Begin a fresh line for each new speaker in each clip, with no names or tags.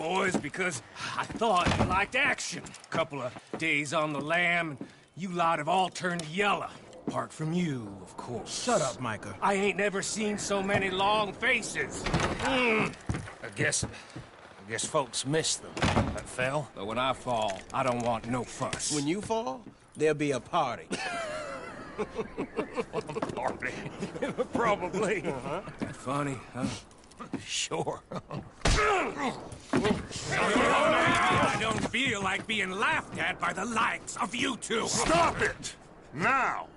boys, because I thought you liked action. Couple of days on the lam, and you lot have all turned yellow. Apart from you, of course.
Shut up, Micah.
I ain't never seen so many long faces. I guess folks miss them. That fell. But when I fall, I don't want no fuss.
When you fall, there'll be a party.
Party. Probably. That funny, huh? Sure. I don't feel like being laughed at by the likes of you two.
Stop it! Now!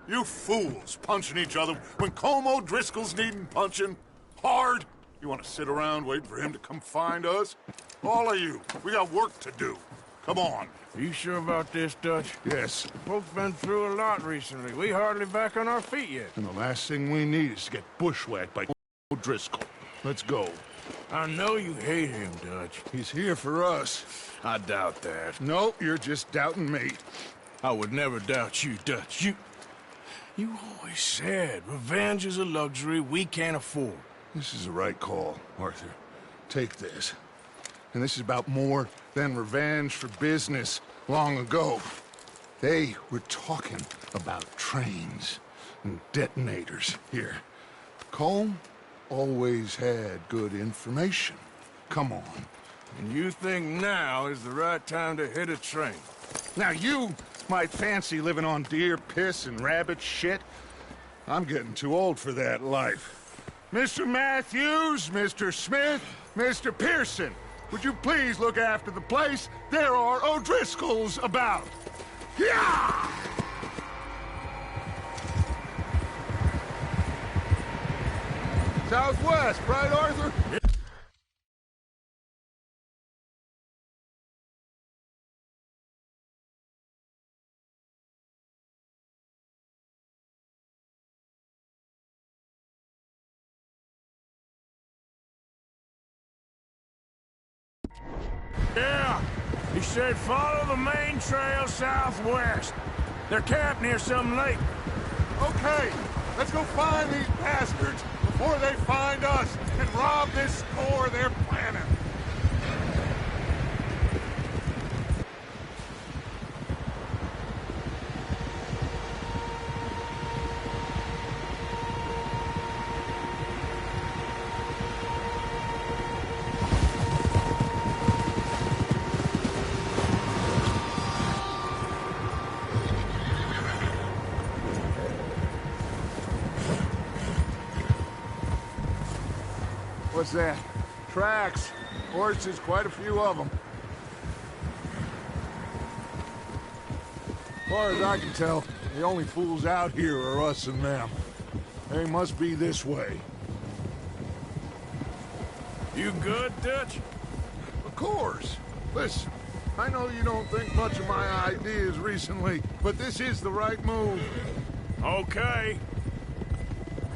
You fools punching each other when Colm O'Driscoll's needing punching. Hard. You want to sit around waiting for him to come find us? All of you, we got work to do. Come on.
Are you sure about this, Dutch?
Yes.
Folks been through a lot recently. We hardly back on our feet yet.
And the last thing we need is to get bushwhacked by O'Driscoll. Let's go.
I know you hate him, Dutch.
He's here for us.
I doubt that.
No, you're just doubting me.
I would never doubt you, Dutch. You always said revenge is a luxury we can't afford.
This is the right call, Arthur. Take this. And this is about more than revenge for business long ago. They were talking about trains and detonators here. Colm always had good information. Come on.
And you think now is the right time to hit a train?
Now you might fancy living on deer piss and rabbit shit. I'm getting too old for that life. Mr. Matthews, Mr. Smith, Mr. Pearson, would you please look after the place? There are O'Driscolls about. Yeah! Southwest, right, Arthur?
Yeah! He said follow the main trail southwest. They're camped near some lake.
Okay, let's go find these bastards before they find us and rob this store they're planning. What's that? Tracks. Horses, quite a few of them. As far as I can tell, the only fools out here are us and them. They must be this way.
You good, Dutch?
Of course. Listen, I know you don't think much of my ideas recently, but this is the right move.
Okay.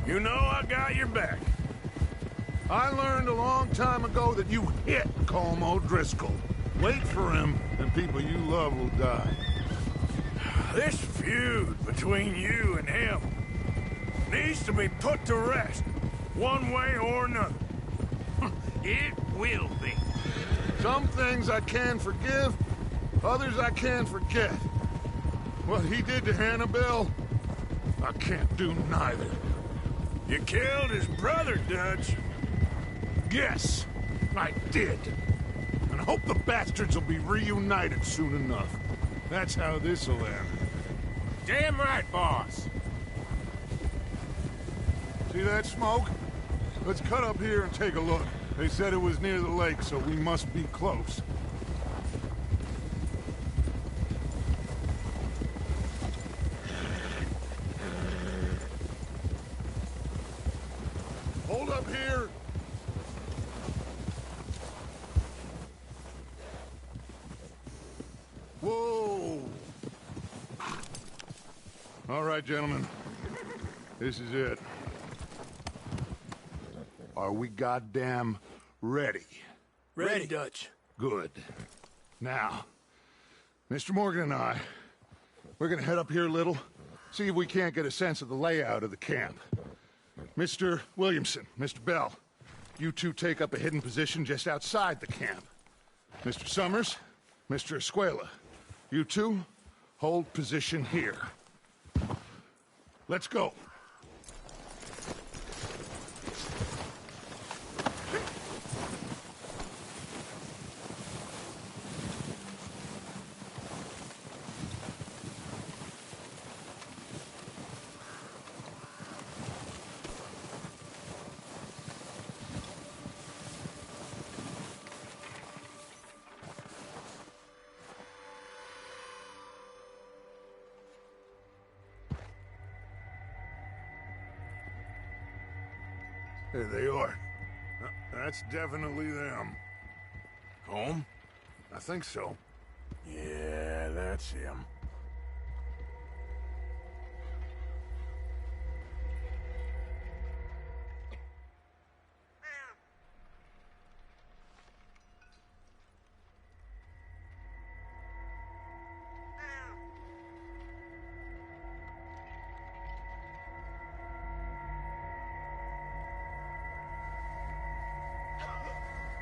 You know I got your back.
I learned a long time ago that you hit Colm O'Driscoll. Wait for him, and people you love will die.
This feud between you and him needs to be put to rest, one way or another.
It will be.
Some things I can forgive, others I can forget. What he did to Annabelle, I can't do neither.
You killed his brother, Dutch.
Yes, I did. And I hope the bastards will be reunited soon enough. That's how this'll end.
Damn right, boss.
See that smoke? Let's cut up here and take a look. They said it was near the lake, so we must be close. Hold up here. Whoa! All right, gentlemen. This is it. Are we goddamn ready?
Ready, Dutch.
Good. Now, Mr. Morgan and I, we're gonna head up here a little, see if we can't get a sense of the layout of the camp. Mr. Williamson, Mr. Bell, you two take up a hidden position just outside the camp. Mr. Summers, Mr. Escuela, you two hold position here. Let's go.
There they are. That's definitely them.
Home?
I think so. Yeah, that's him.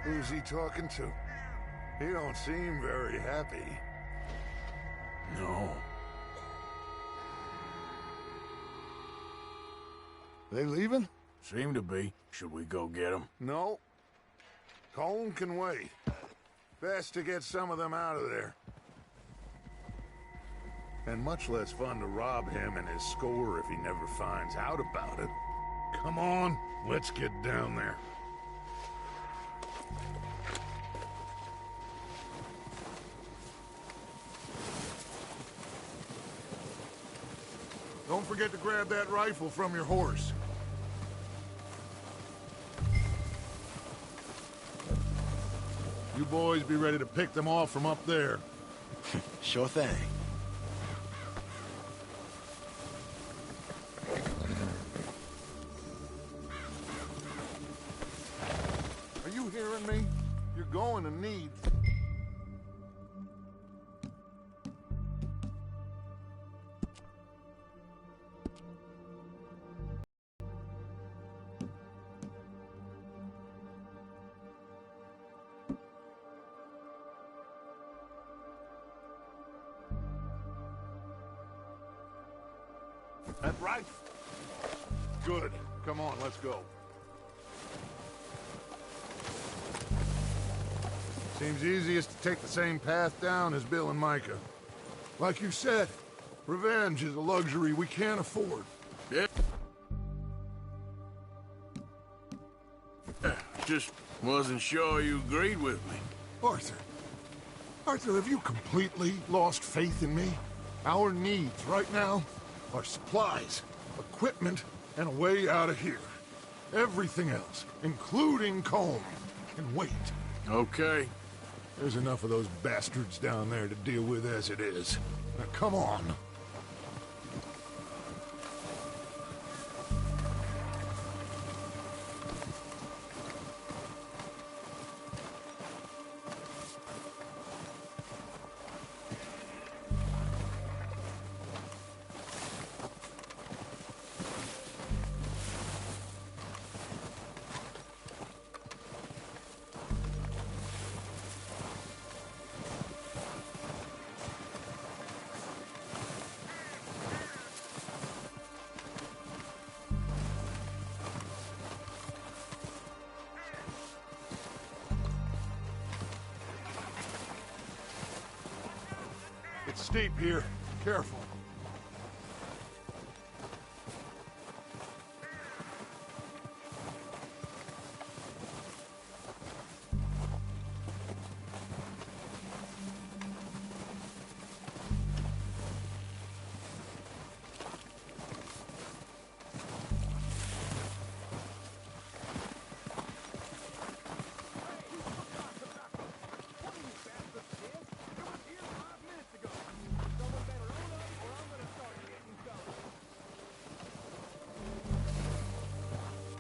Who's he talking to? He don't seem very happy. No.
They leaving?
Seem to be. Should we go get him? No. Colm can wait. Best to get some of them out of there. And much less fun to rob him and his score if he never finds out about it. Come on, let's get down there. Don't forget to grab that rifle from your horse. You boys be ready to pick them off from up there.
Sure thing.
Are you hearing me? You're going to need... That right? Good. Come on, let's go. Seems easiest to take the same path down as Bill and Micah. Like you said, revenge is a luxury we can't afford.
Yeah. Just wasn't sure you agreed with me.
Arthur. Arthur, have you completely lost faith in me? Our needs right now are supplies, equipment, and a way out of here. Everything else, including Colm, can wait.
Okay.
There's enough of those bastards down there to deal with as it is. Now, come on. It's steep here. Careful.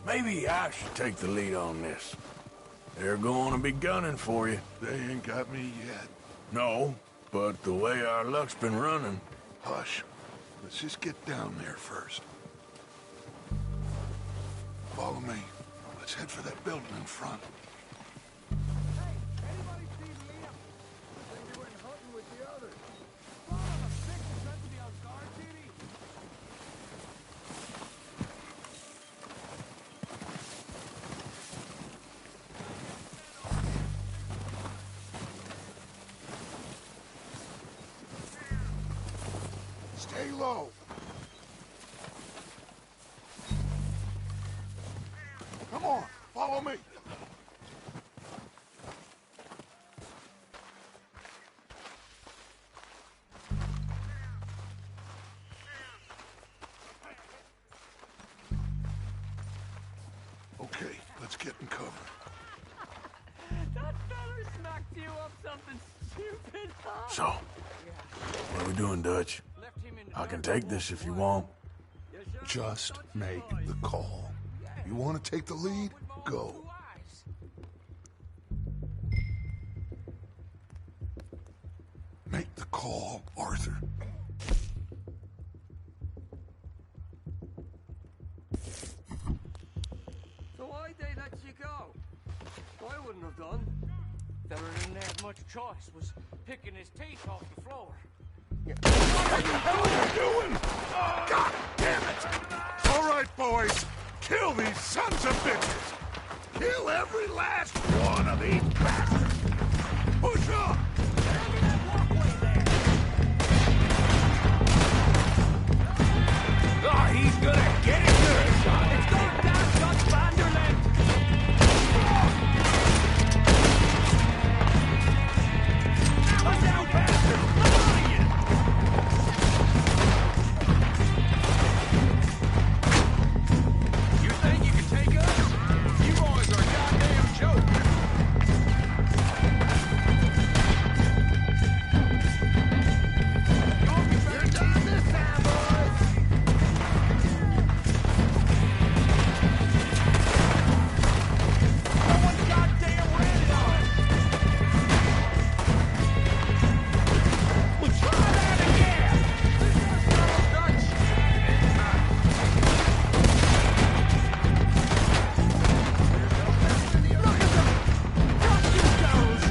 Maybe I should take the lead on this. They're going to be gunning for you.
They ain't got me yet.
No, but the way our luck's been running...
Hush. Let's just get down there first. Follow me. Let's Let's head for that building in front. Stay low. Come on, follow me. Okay, let's get in cover.
That fella smacked you up something stupid, huh?
So, what are we doing, Dutch? I can take this if you want.
Just make the call. You want to take the lead? Go. Make the call, Arthur.
So why'd they let you go? I wouldn't have done. Fella didn't have much choice, was picking his teeth off the floor.
What the hell are you doing? God damn it! All right, boys. Kill these sons of bitches. Kill every last one of these bastards. Push up.
Oh, he's gonna get it good.
It's going down, Dutch Vanderland! Come down, bastard! Come on, you!
You think you can take us? You boys are a goddamn joke. You're done this time, boys.
Someone goddamn ran it on us!
Well, try that again.
Dutch! Look at them! Dusty goes!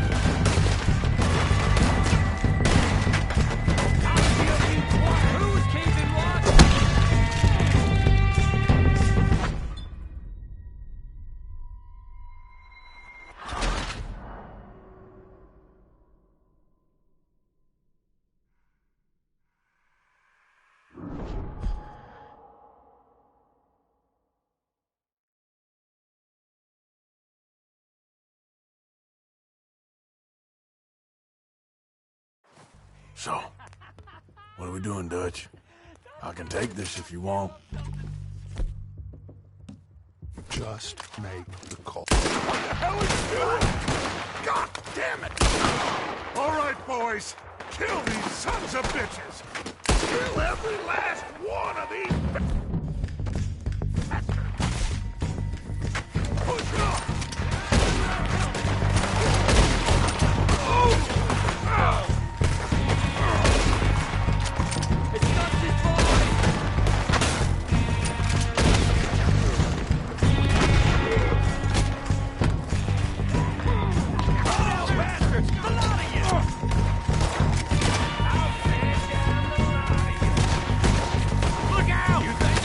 I feel you twat! Who's keeping watch?
So, what are we doing, Dutch? I can take this if you want.
Just make the call. What the hell are you doing? God damn it! All right, boys. Kill these sons of bitches. Kill every last one of these bastards. Push up.
It's Dutch's boy! Come down, bastards! A lot of you! I'll stand down the line! Look out! You think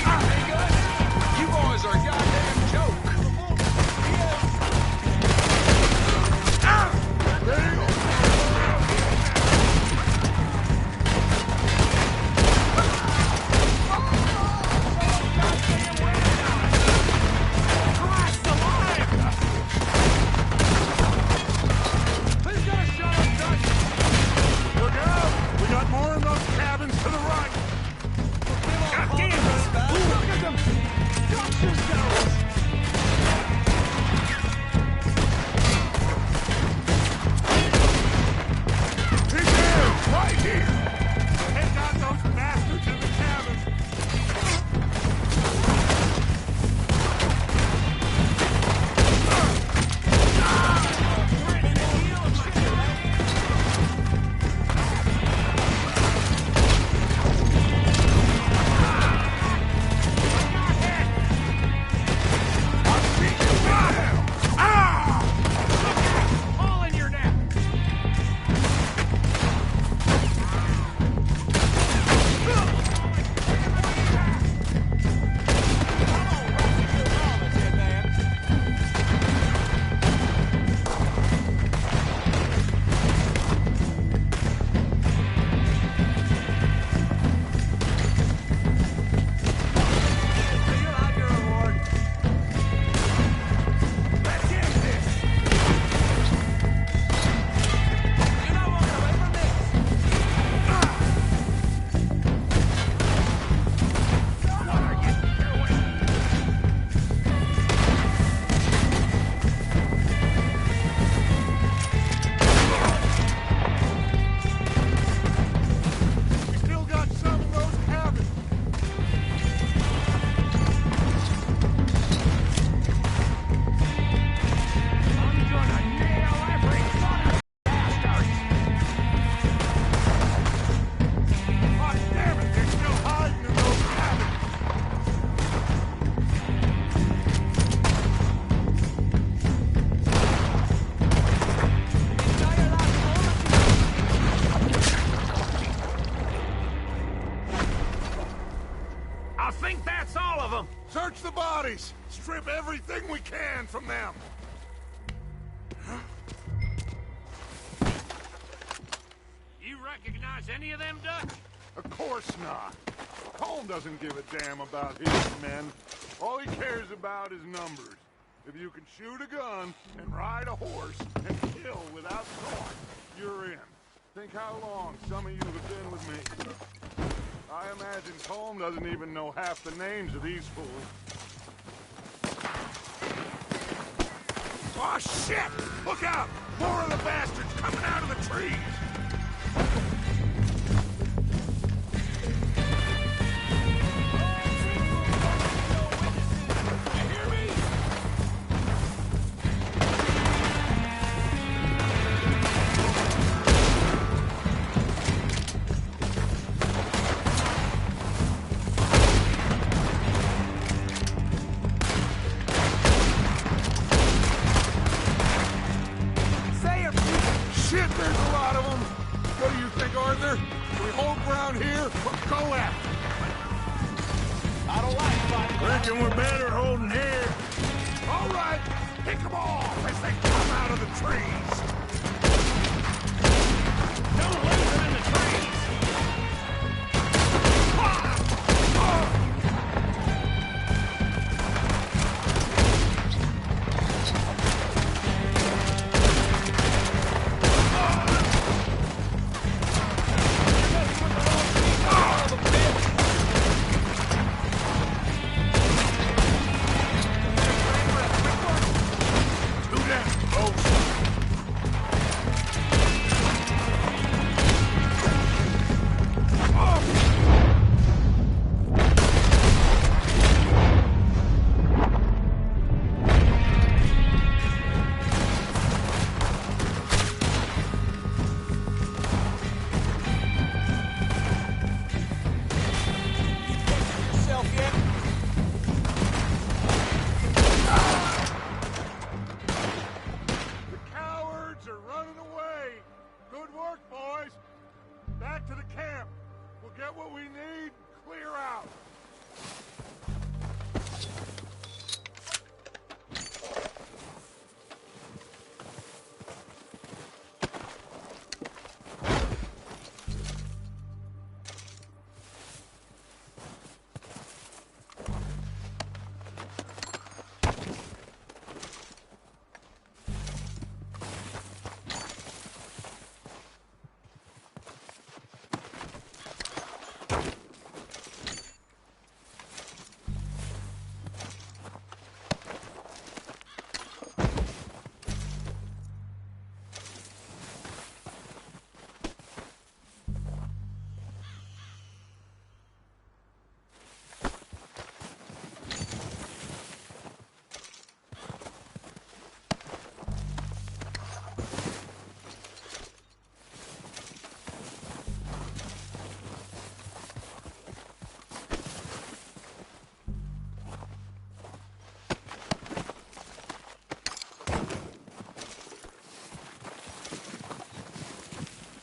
strip everything we can from them.
You recognize any of them, Dutch?
Of course not. Colm doesn't give a damn about his men. All he cares about is numbers. If you can shoot a gun and ride a horse and kill without thought, you're in. Think how long some of you have been with me. I imagine Colm doesn't even know half the names of these fools. Oh, shit! Look out! More of the bastards coming out of the trees! Shit, there's a lot of them. What do you think, Arthur? Can we hold ground here or go after?
I don't like fighting.
Reckon we're better holding here.
All right, pick them off as they come out of the trees.
Don't leave them in the trees. Back to the camp. We'll get what we need, clear out.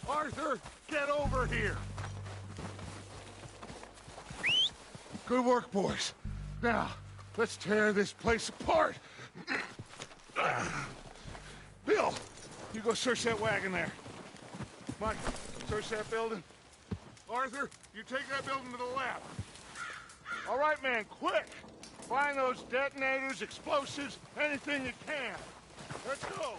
Arthur, get over here. Good work, boys. Now, let's tear this place apart. Bill, you go search that wagon there. Mike, search that building. Arthur, you take that building to the left. All right, man, quick. Find those detonators, explosives, anything you can. Let's go.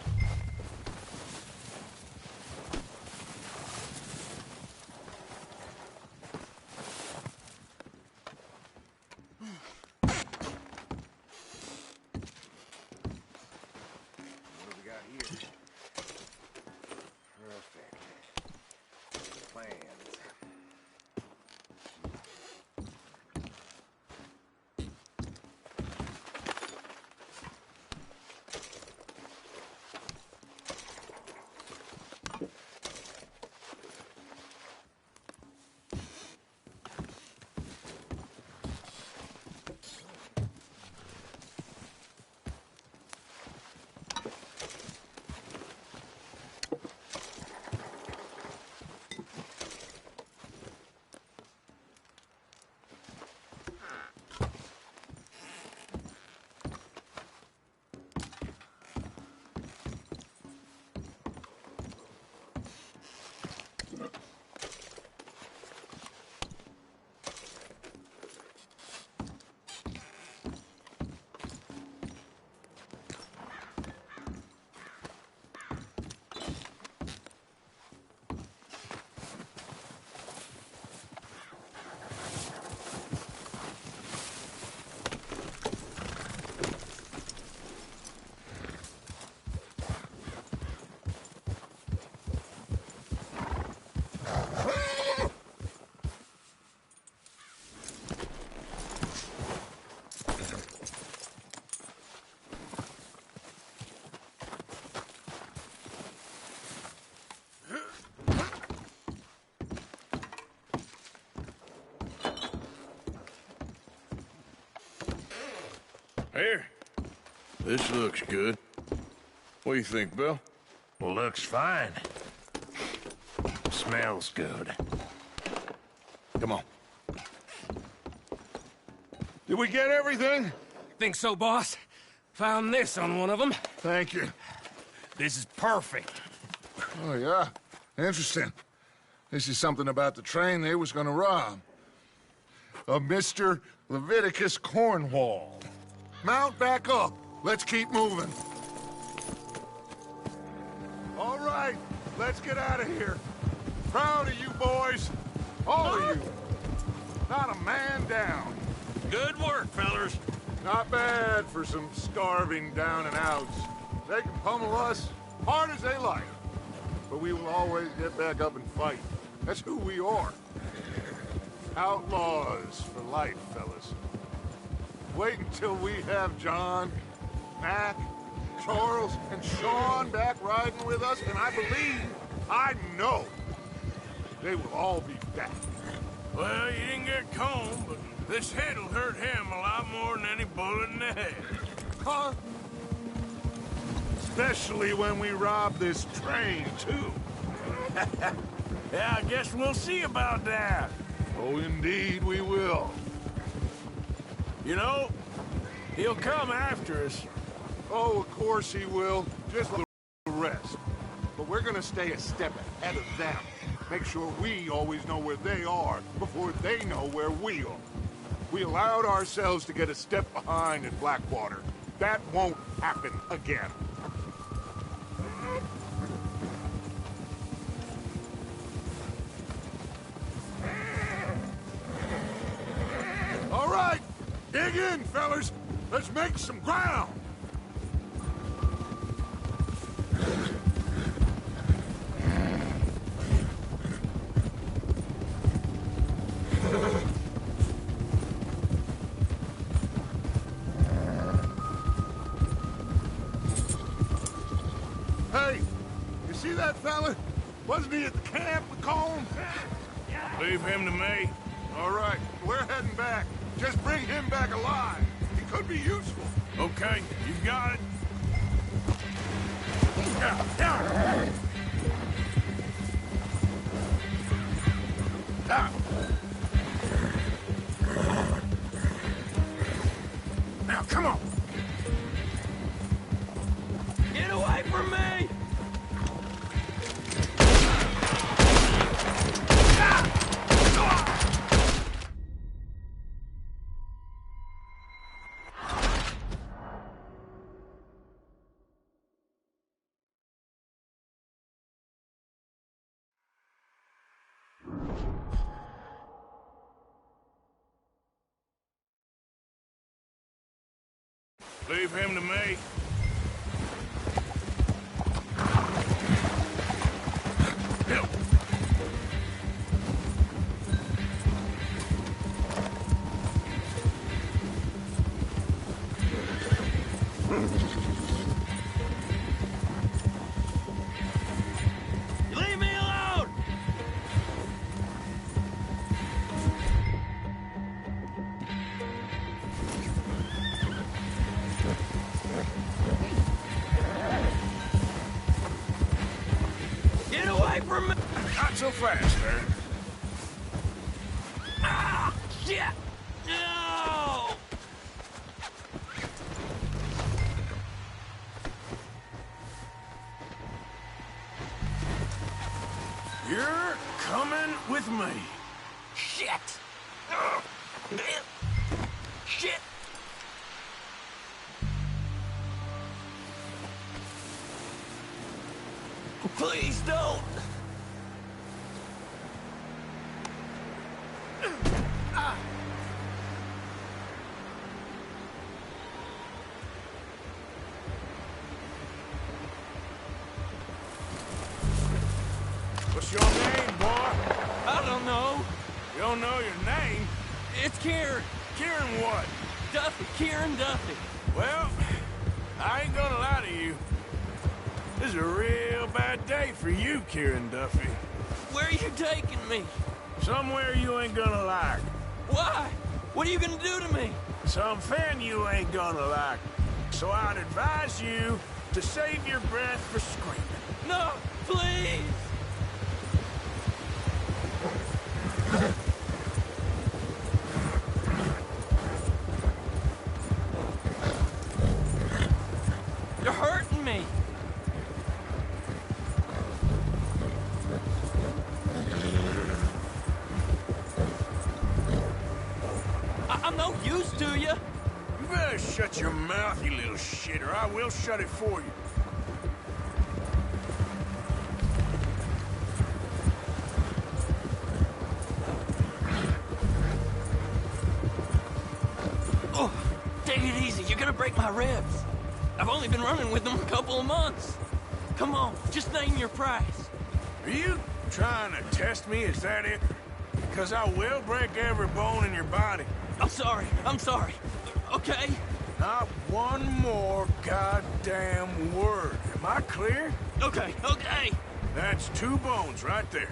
Here. This looks good. What do you think, Bill?
Looks fine. Smells good.
Come on.
Did we get everything?
Think so, boss? Found this on one of them.
Thank you.
This is perfect.
Oh, yeah? Interesting. This is something about the train they was gonna rob. A Mr. Leviticus Cornwall. Mount back up. Let's keep moving.
All right, let's get out of here. Proud of you boys. All of you. Not a man down.
Good work, fellers.
Not bad for some starving down and outs. They can pummel us hard as they like. But we will always get back up and fight. That's who we are. Outlaws for life, fellas. Wait until we have John, Mac, Charles, and Sean back riding with us, and I know, they will all be back.
Well, you didn't get Combe, but this head'll hurt him a lot more than any bullet in the head.
Huh? Especially when we rob this train, too.
Yeah, I guess we'll see about that.
Oh, indeed we will.
You know, he'll come after us.
Oh, of course he will. Just like the rest. But we're gonna stay a step ahead of them. Make sure we always know where they are before they know where we are. We allowed ourselves to get a step behind in Blackwater. That won't happen again. All right, dig in, fellas. Let's make some ground. Hey, you see that fella? Wasn't he at the camp with Colm?
Leave him to me.
All right, we're heading back. Just bring him back alive. He could be useful.
Okay, you got it.
Now, come on. Get away from me!
Leave him to me.
Leave me alone! Get away from me!
Not so fast, sir.
Ah! Shit! No!
You're coming with me.
Shit! Ugh. Shit! Please don't!
What's your name, boy?
I don't know.
You don't know your name?
It's Kieran.
Kieran what?
Duffy. Kieran Duffy.
Well, I ain't gonna lie to you. This is a real bad day for you, Kieran Duffy.
Where are you taking me?
Somewhere you ain't gonna like.
Why?
What are you gonna do to me?
Something you ain't gonna like. So I'd advise you to save your breath for screaming.
No, please! You're hurting me! I'm no use to you!
You better shut your mouth, you little shit, or I will shut it for you.
Oh, take it easy, you're gonna break my ribs. I've only been running with them a couple of months. Come on, just name your price.
Are you trying to test me? Is that it? Because I will break every bone in your body.
I'm sorry. Okay?
Not one more goddamn word. Am I clear?
Okay.
That's 2 bones right there.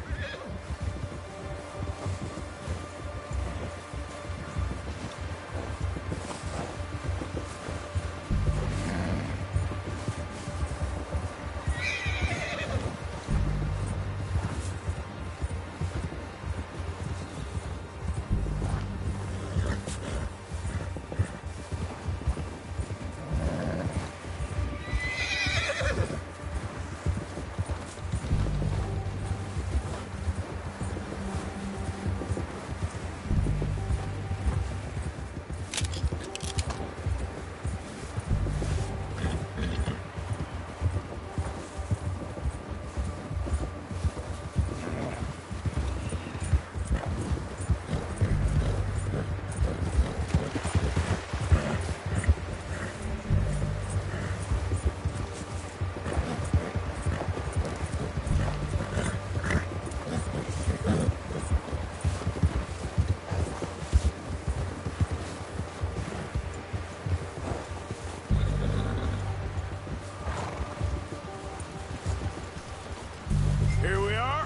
Here we are,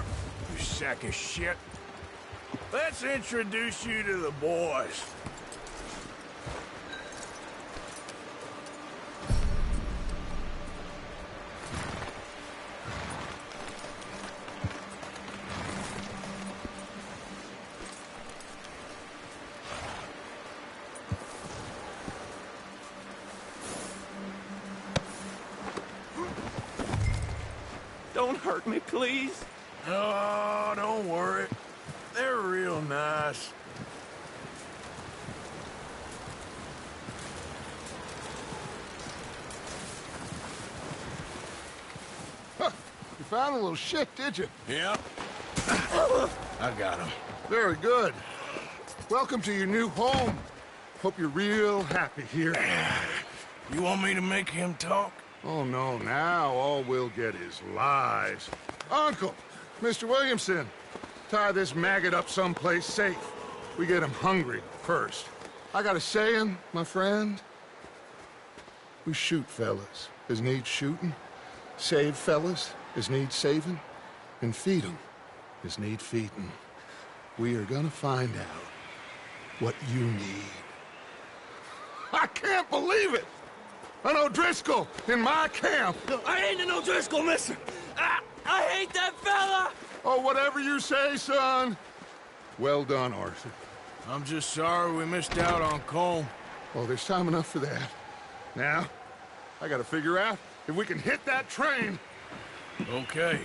you sack of shit. Let's introduce you to the boys.
Don't hurt me, please.
Oh, don't worry. They're real nice.
Huh. You found a little shit, did you?
Yep. I got him.
Very good. Welcome to your new home. Hope you're real happy here.
You want me to make him talk?
Oh, no, now all we'll get is lies. Uncle, Mr. Williamson, tie this maggot up someplace safe. We get him hungry first. I got a saying, my friend. We shoot fellas as need shooting, save fellas as need saving, and feed 'em as need feeding. We are gonna find out what you need. I can't believe it! An O'Driscoll in my camp!
I ain't an O'Driscoll, mister! I hate that fella!
Oh, whatever you say, son. Well done, Arthur.
I'm just sorry we missed out on Cole.
Oh, there's time enough for that. Now, I gotta figure out if we can hit that train.
Okay.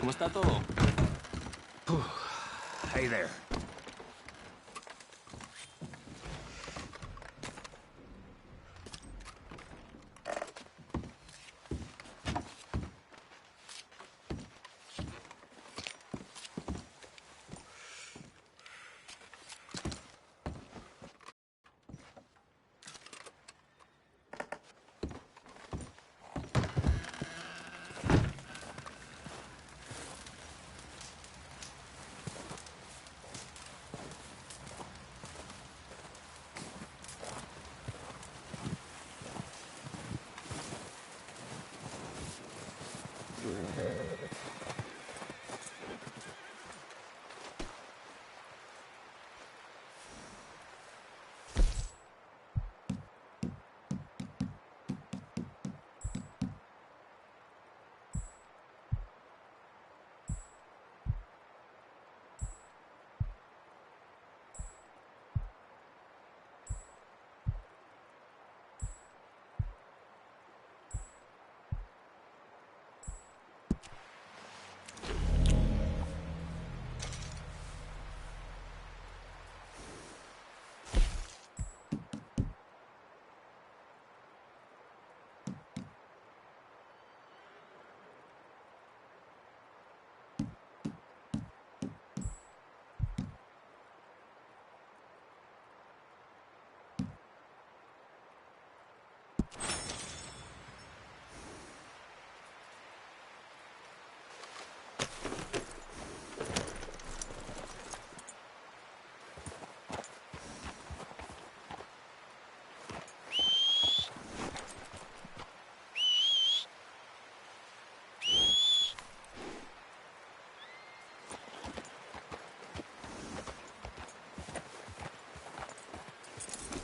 ¿Cómo está todo? Hey there.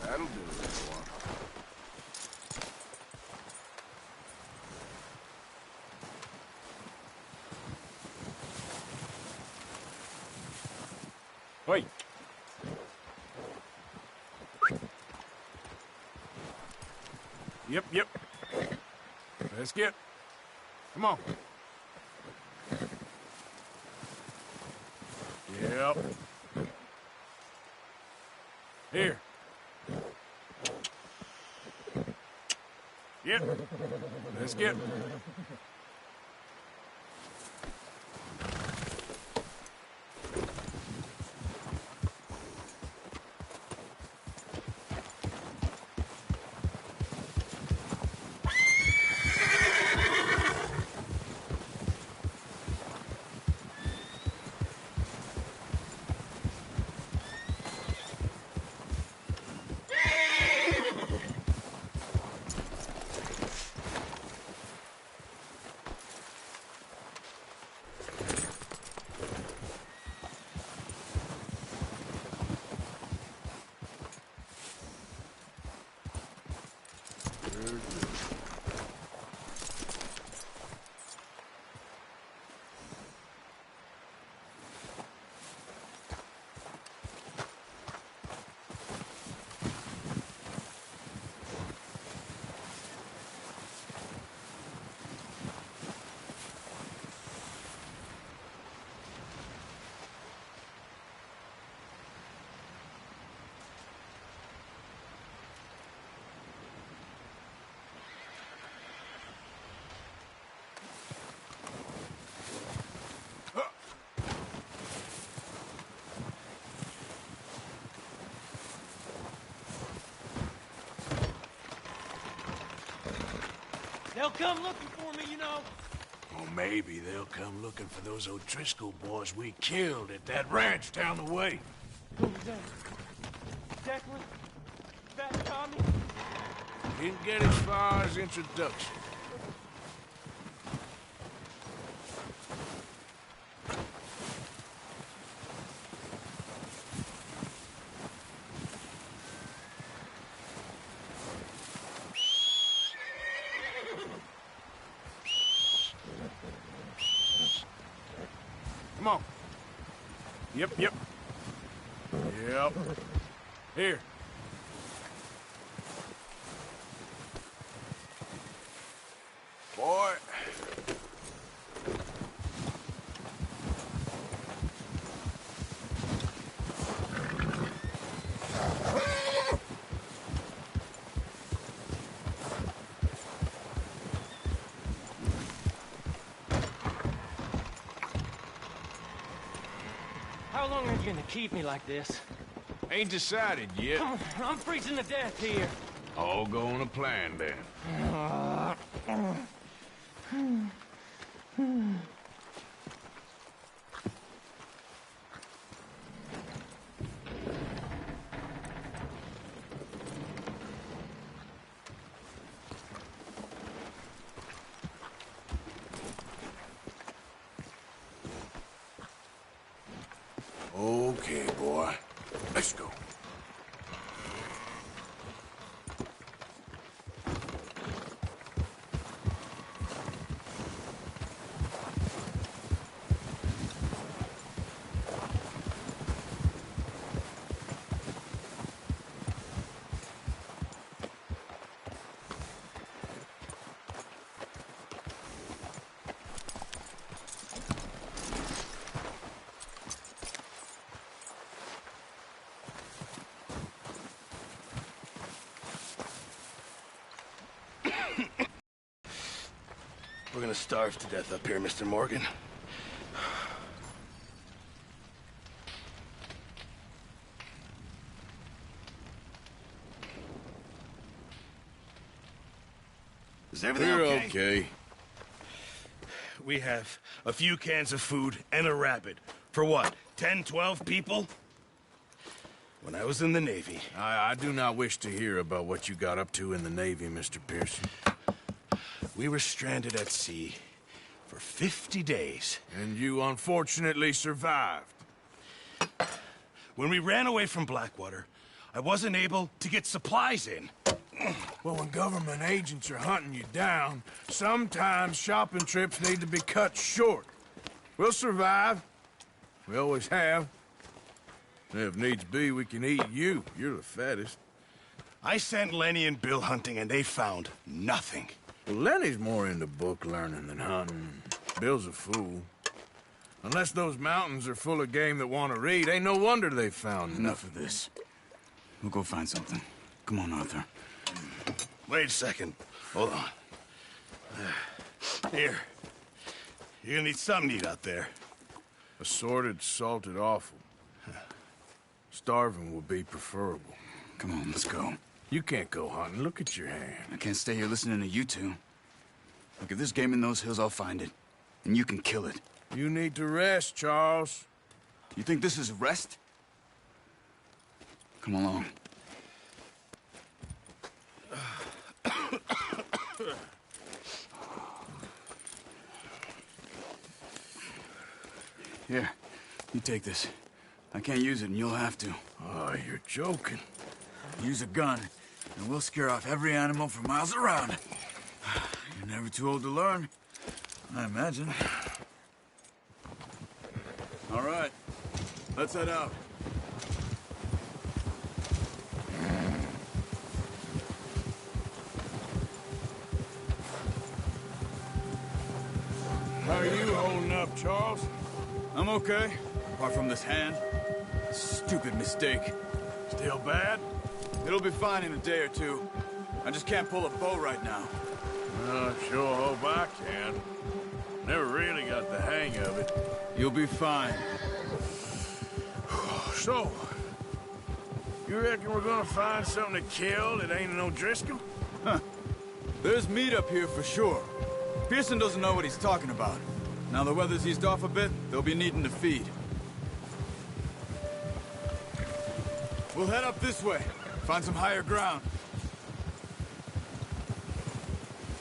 That'll do it for him.
Wait. Yep. Let's get. Come on. Yep. Here. Yep. Let's get.
They'll come looking for me, you know.
Well, maybe they'll come looking for those O'Driscoll boys we killed at that ranch down the way.
Who was that? Declan? That Tommy?
Didn't get as far as introduction. Come on. Yep. Here. Boy.
How long are you gonna keep me like this?
Ain't decided yet.
I'm freezing to death here.
All going to plan, then. Okay, boy. Let's go.
We're gonna starve to death up here, Mr. Morgan. Is everything
We're
okay?
okay.
We have a few cans of food and a rabbit. For what, 10, 12 people? When I was in the Navy...
I do not wish to hear about what you got up to in the Navy, Mr. Pearson.
We were stranded at sea for 50 days.
And you unfortunately survived.
When we ran away from Blackwater, I wasn't able to get supplies in.
Well, when government agents are hunting you down, sometimes shopping trips need to be cut short. We'll survive. We always have. And if needs be, we can eat you. You're the fattest.
I sent Lenny and Bill hunting, and they found nothing.
Well, Lenny's more into book learning than hunting. Bill's a fool. Unless those mountains are full of game that want to read, ain't no wonder they found
Enough of this. We'll go find something. Come on, Arthur.
Wait a second. Hold on. Here. You're gonna need something to eat out there.
Assorted, salted offal. Starving would be preferable.
Come on, let's go.
You can't go hunting. Look at your hand.
I can't stay here listening to you two. Look, if there's game in those hills, I'll find it. And you can kill it.
You need to rest, Charles.
You think this is rest? Come along. Here, you take this. I can't use it, and you'll have to.
Oh, you're joking.
Use a gun, and we'll scare off every animal for miles around. You're never too old to learn, I imagine. All right, let's head out.
How are you holding up, Charles?
I'm okay, apart from this hand. Stupid mistake.
Still bad?
It'll be fine in a day or two. I just can't pull a bow right now.
I sure hope I can. Never really got the hang of it.
You'll be fine.
So, you reckon we're gonna find something to kill that ain't no Driscoll?
Huh. There's meat up here for sure. Pearson doesn't know what he's talking about. Now the weather's eased off a bit, they'll be needing to feed. We'll head up this way. Find some higher ground.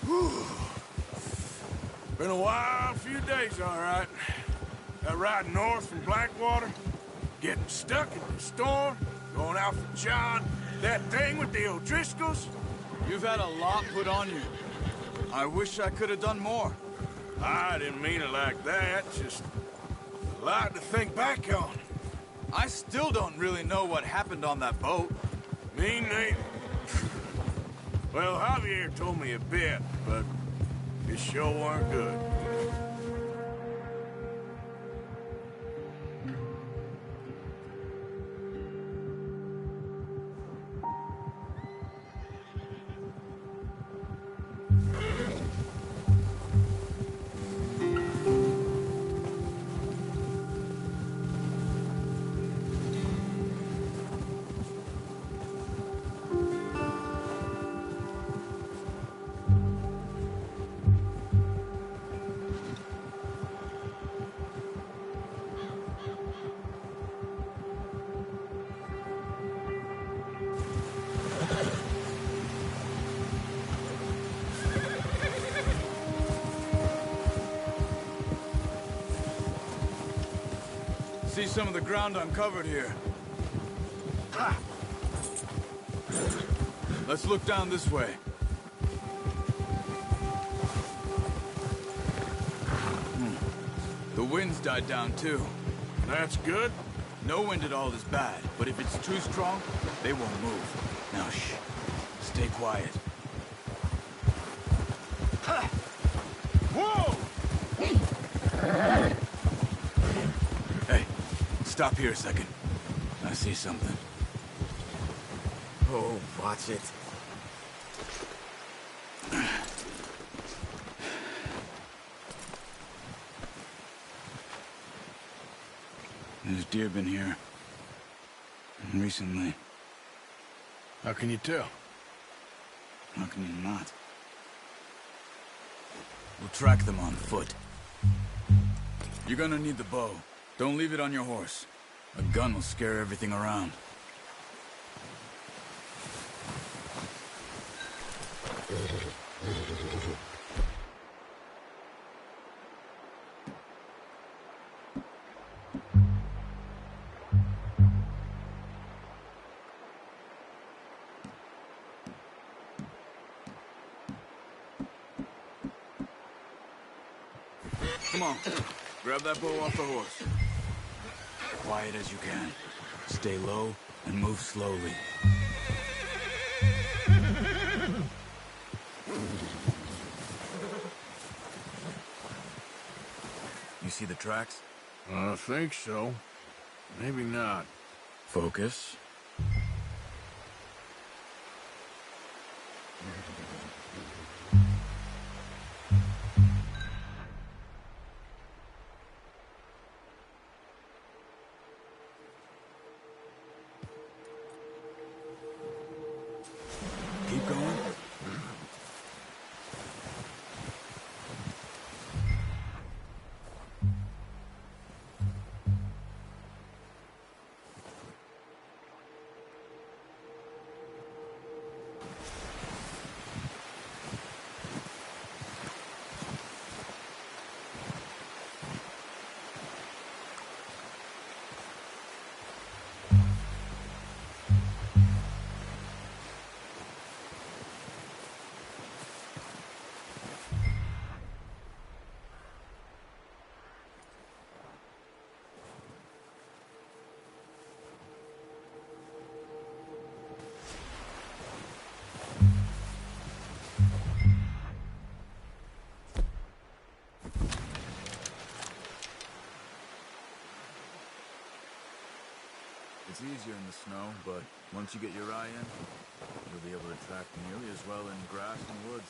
Whew. Been a wild few days, all right. That ride north from Blackwater, getting stuck in the storm, going out for John, that thing with the O'Driscolls.
You've had a lot put on you. I wish I could have done more.
I didn't mean it like that, just a lot to think back on.
I still don't really know what happened on that boat.
Me neither. Well, Javier told me a bit, but it sure weren't good.
some of the ground uncovered here. Ha! Let's look down this way. The wind's died down too.
That's good.
No wind at all is bad, but if it's too strong, they won't move. Now shh. Stay quiet. Ha! Whoa! Hey, stop here a second. I see something.
Oh, watch it.
There's deer been here. Recently.
How can you tell?
How can you not? We'll track them on foot. You're gonna need the bow. Don't leave it on your horse. A gun will scare everything around. Come on, grab that bow off the horse. Quiet as you can. Stay low and move slowly. You see the tracks?
I think so. Maybe not.
Focus. Keep going. It's easier in the snow, but once you get your eye in, you'll be able to track nearly as well in grass and woods.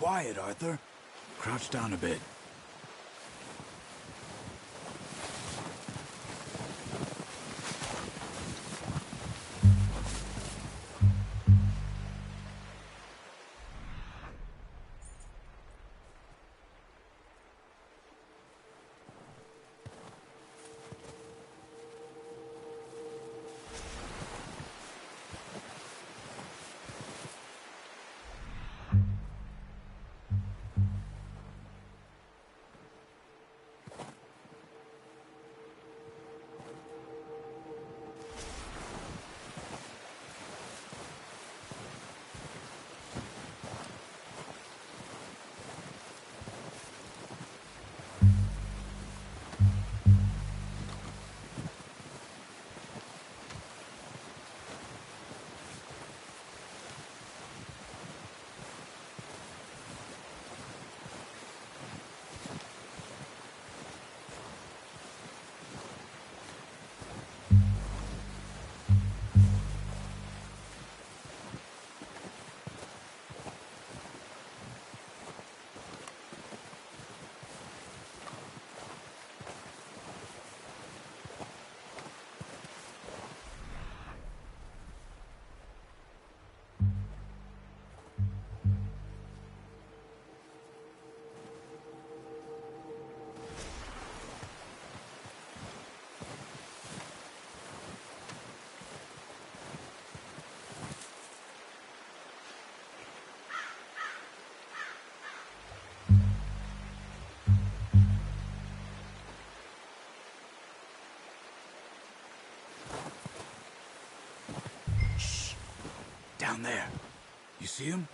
quiet, Arthur. Crouch down a bit. Down there. You see him?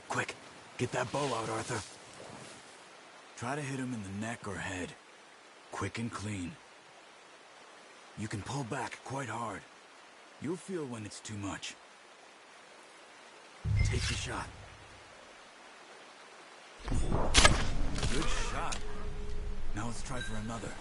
Quick, get that bow out, Arthur. Try to hit him in the neck or head. Quick and clean. You can pull back quite hard. You'll feel when it's too much. Take the shot. Good shot. Now let's try for another.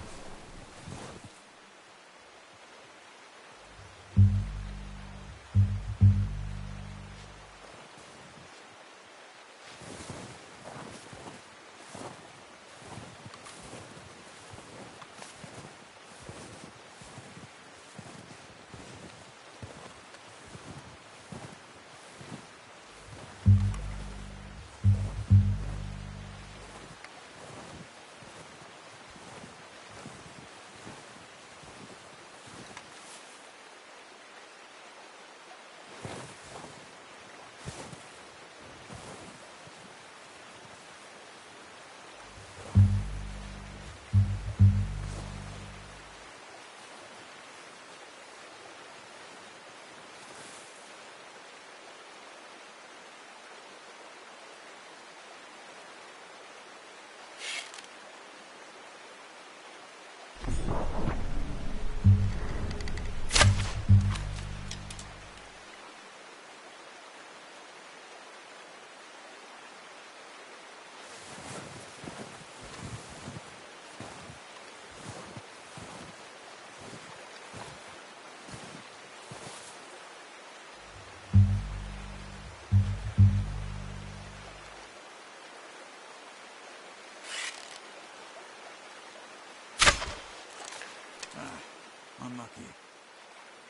Unlucky.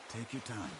Take your time.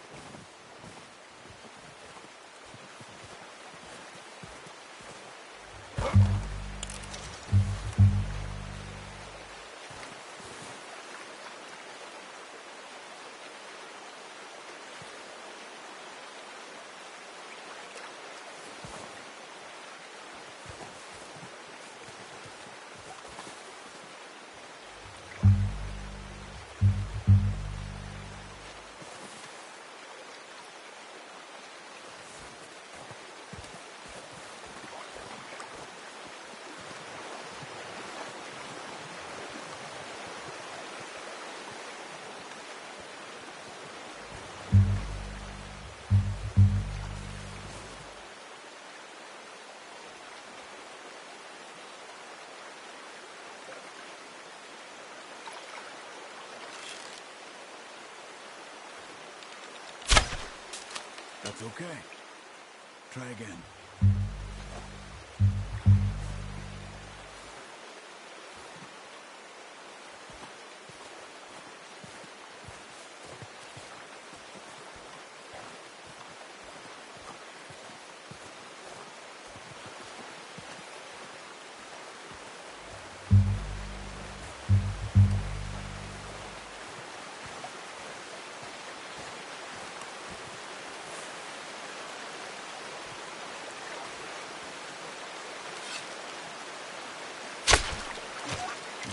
That's okay. Try again.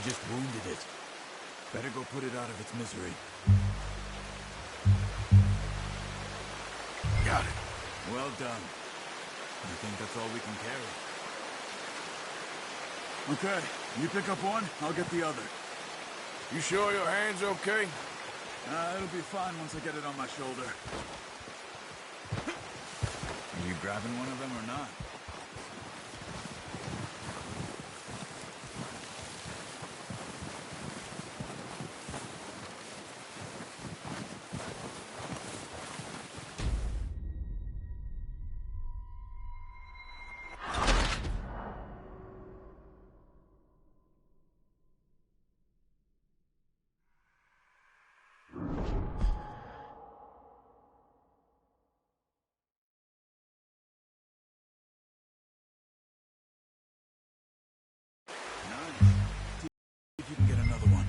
just wounded it. Better go put it out of its misery.
Got it.
Well done. I think that's all we can carry. Okay, you pick up one, I'll get the other.
You sure your hand's okay?
It'll be fine once I get it on my shoulder. Are you grabbing one of them or not? If you can get another one.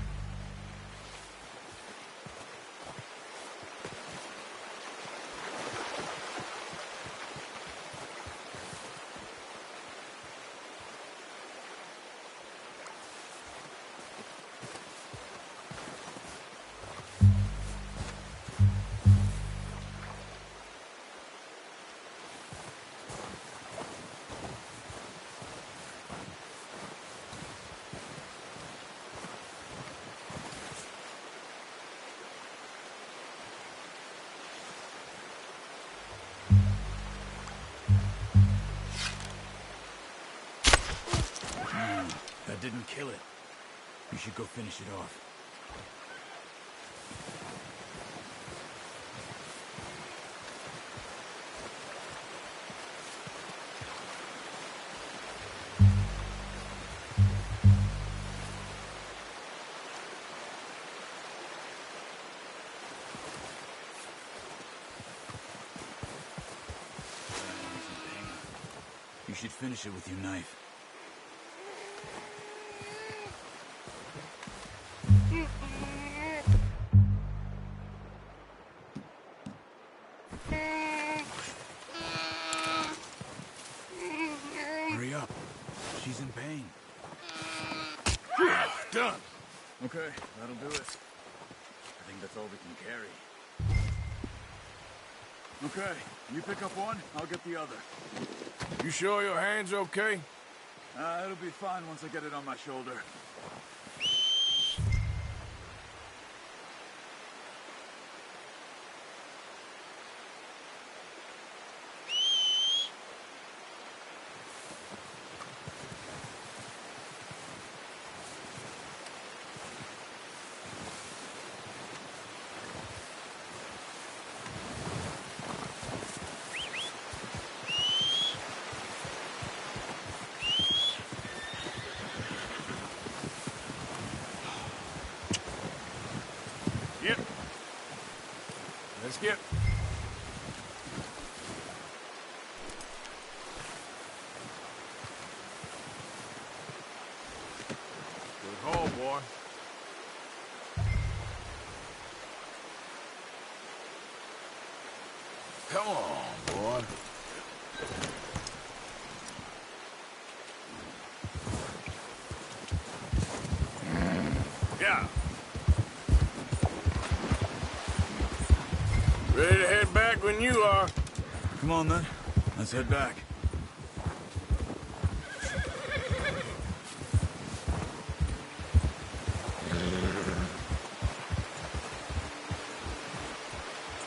That didn't kill it. You should go finish it off. You should finish it with your knife. Hurry up. She's in pain.
Done.
Okay, that'll do it. I think that's all we can carry. Okay, you pick up one, I'll get the other.
You sure your hand's okay?
It'll be fine once I get it on my shoulder.
Yep. Let's get... Good haul, boy. Come on, boy. Yeah. Ready to head back when you are.
Come on, then. Let's head back.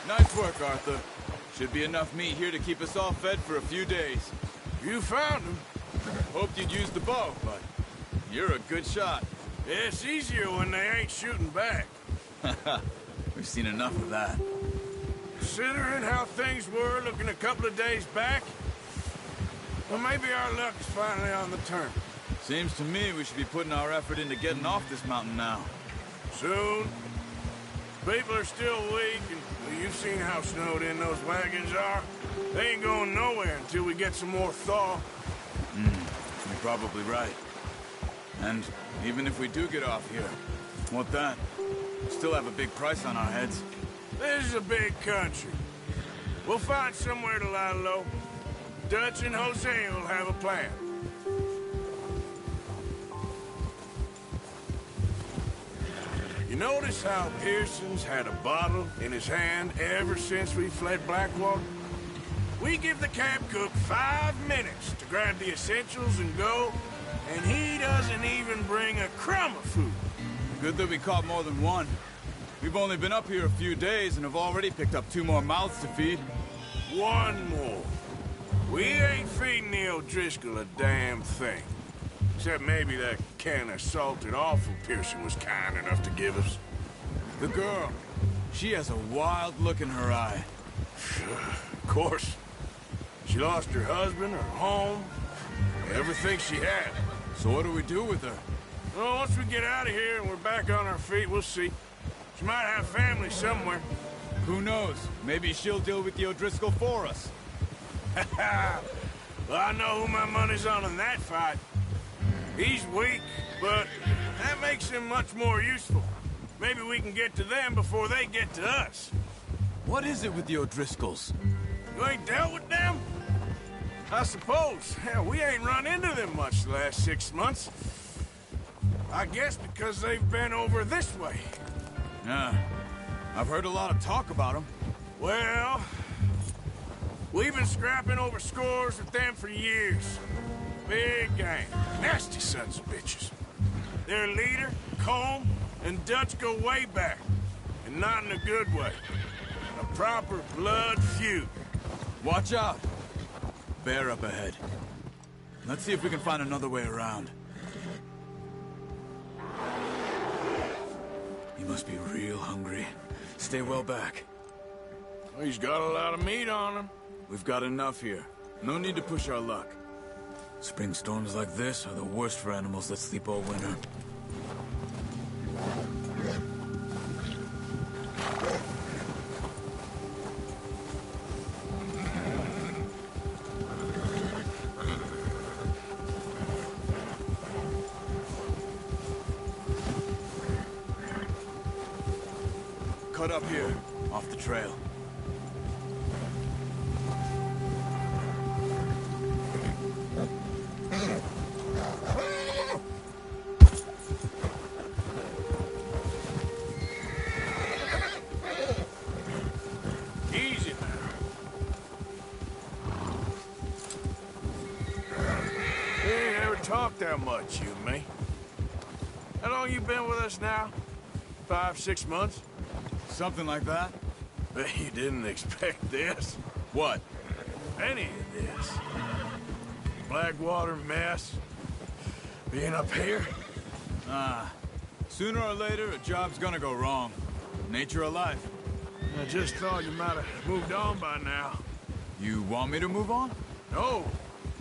Nice work, Arthur. Should be enough meat here to keep us all fed for a few days.
You found him.
Hoped you'd use the bow, but you're a good shot.
It's easier when they ain't shooting back.
We've seen enough of that.
Considering how things were looking a couple of days back, well, maybe our luck is finally on the turn.
Seems to me we should be putting our effort into getting off this mountain now.
Soon. People are still weak, and well, you've seen how snowed in those wagons are. They ain't going nowhere until we get some more thaw.
You're probably right. And even if we do get off here, what then? We still have a big price on our heads.
This is a big country. We'll find somewhere to lie low. Dutch and Jose will have a plan. You notice how Pearson's had a bottle in his hand ever since we fled Blackwater? We give the camp cook 5 minutes to grab the essentials and go, and he doesn't even bring a crumb of food.
Good that we caught more than one. We've only been up here a few days and have already picked up 2 more mouths to feed.
1 more. We ain't feeding the O'Driscoll a damn thing. Except maybe that can of salted offal Pearson was kind enough to give us.
The girl, she has a wild look in her eye.
Of course. She lost her husband, her home, everything she had.
So what do we do with her?
Well, once we get out of here and we're back on our feet, we'll see. She might have family somewhere.
Who knows? Maybe she'll deal with the O'Driscoll for us.
Well, I know who my money's on in that fight. He's weak, but that makes him much more useful. Maybe we can get to them before they get to us.
What is it with the O'Driscolls?
You ain't dealt with them? I suppose. Hell, we ain't run into them much the last 6 months. I guess because they've been over this way.
Yeah, I've heard a lot of talk about them.
Well, we've been scrapping over scores with them for years. Big gang. Nasty sons of bitches. Their leader, Colm, and Dutch go way back. And not in a good way. A proper blood feud.
Watch out. Bear up ahead. Let's see if we can find another way around. He must be real hungry. Stay well back.
Well, he's got a lot of meat on him.
We've got enough here. No need to push our luck. Spring storms like this are the worst for animals that sleep all winter. Cut up here, off the trail.
Easy now. We ain't ever talked that much, you and me. How long you been with us now? 5, 6 months?
Something like that?
Bet you didn't expect this.
What?
Any of this. Blackwater mess. Being up here.
Sooner or later, a job's gonna go wrong. Nature of life.
I just thought you might have moved on by now.
You want me to move on?
No.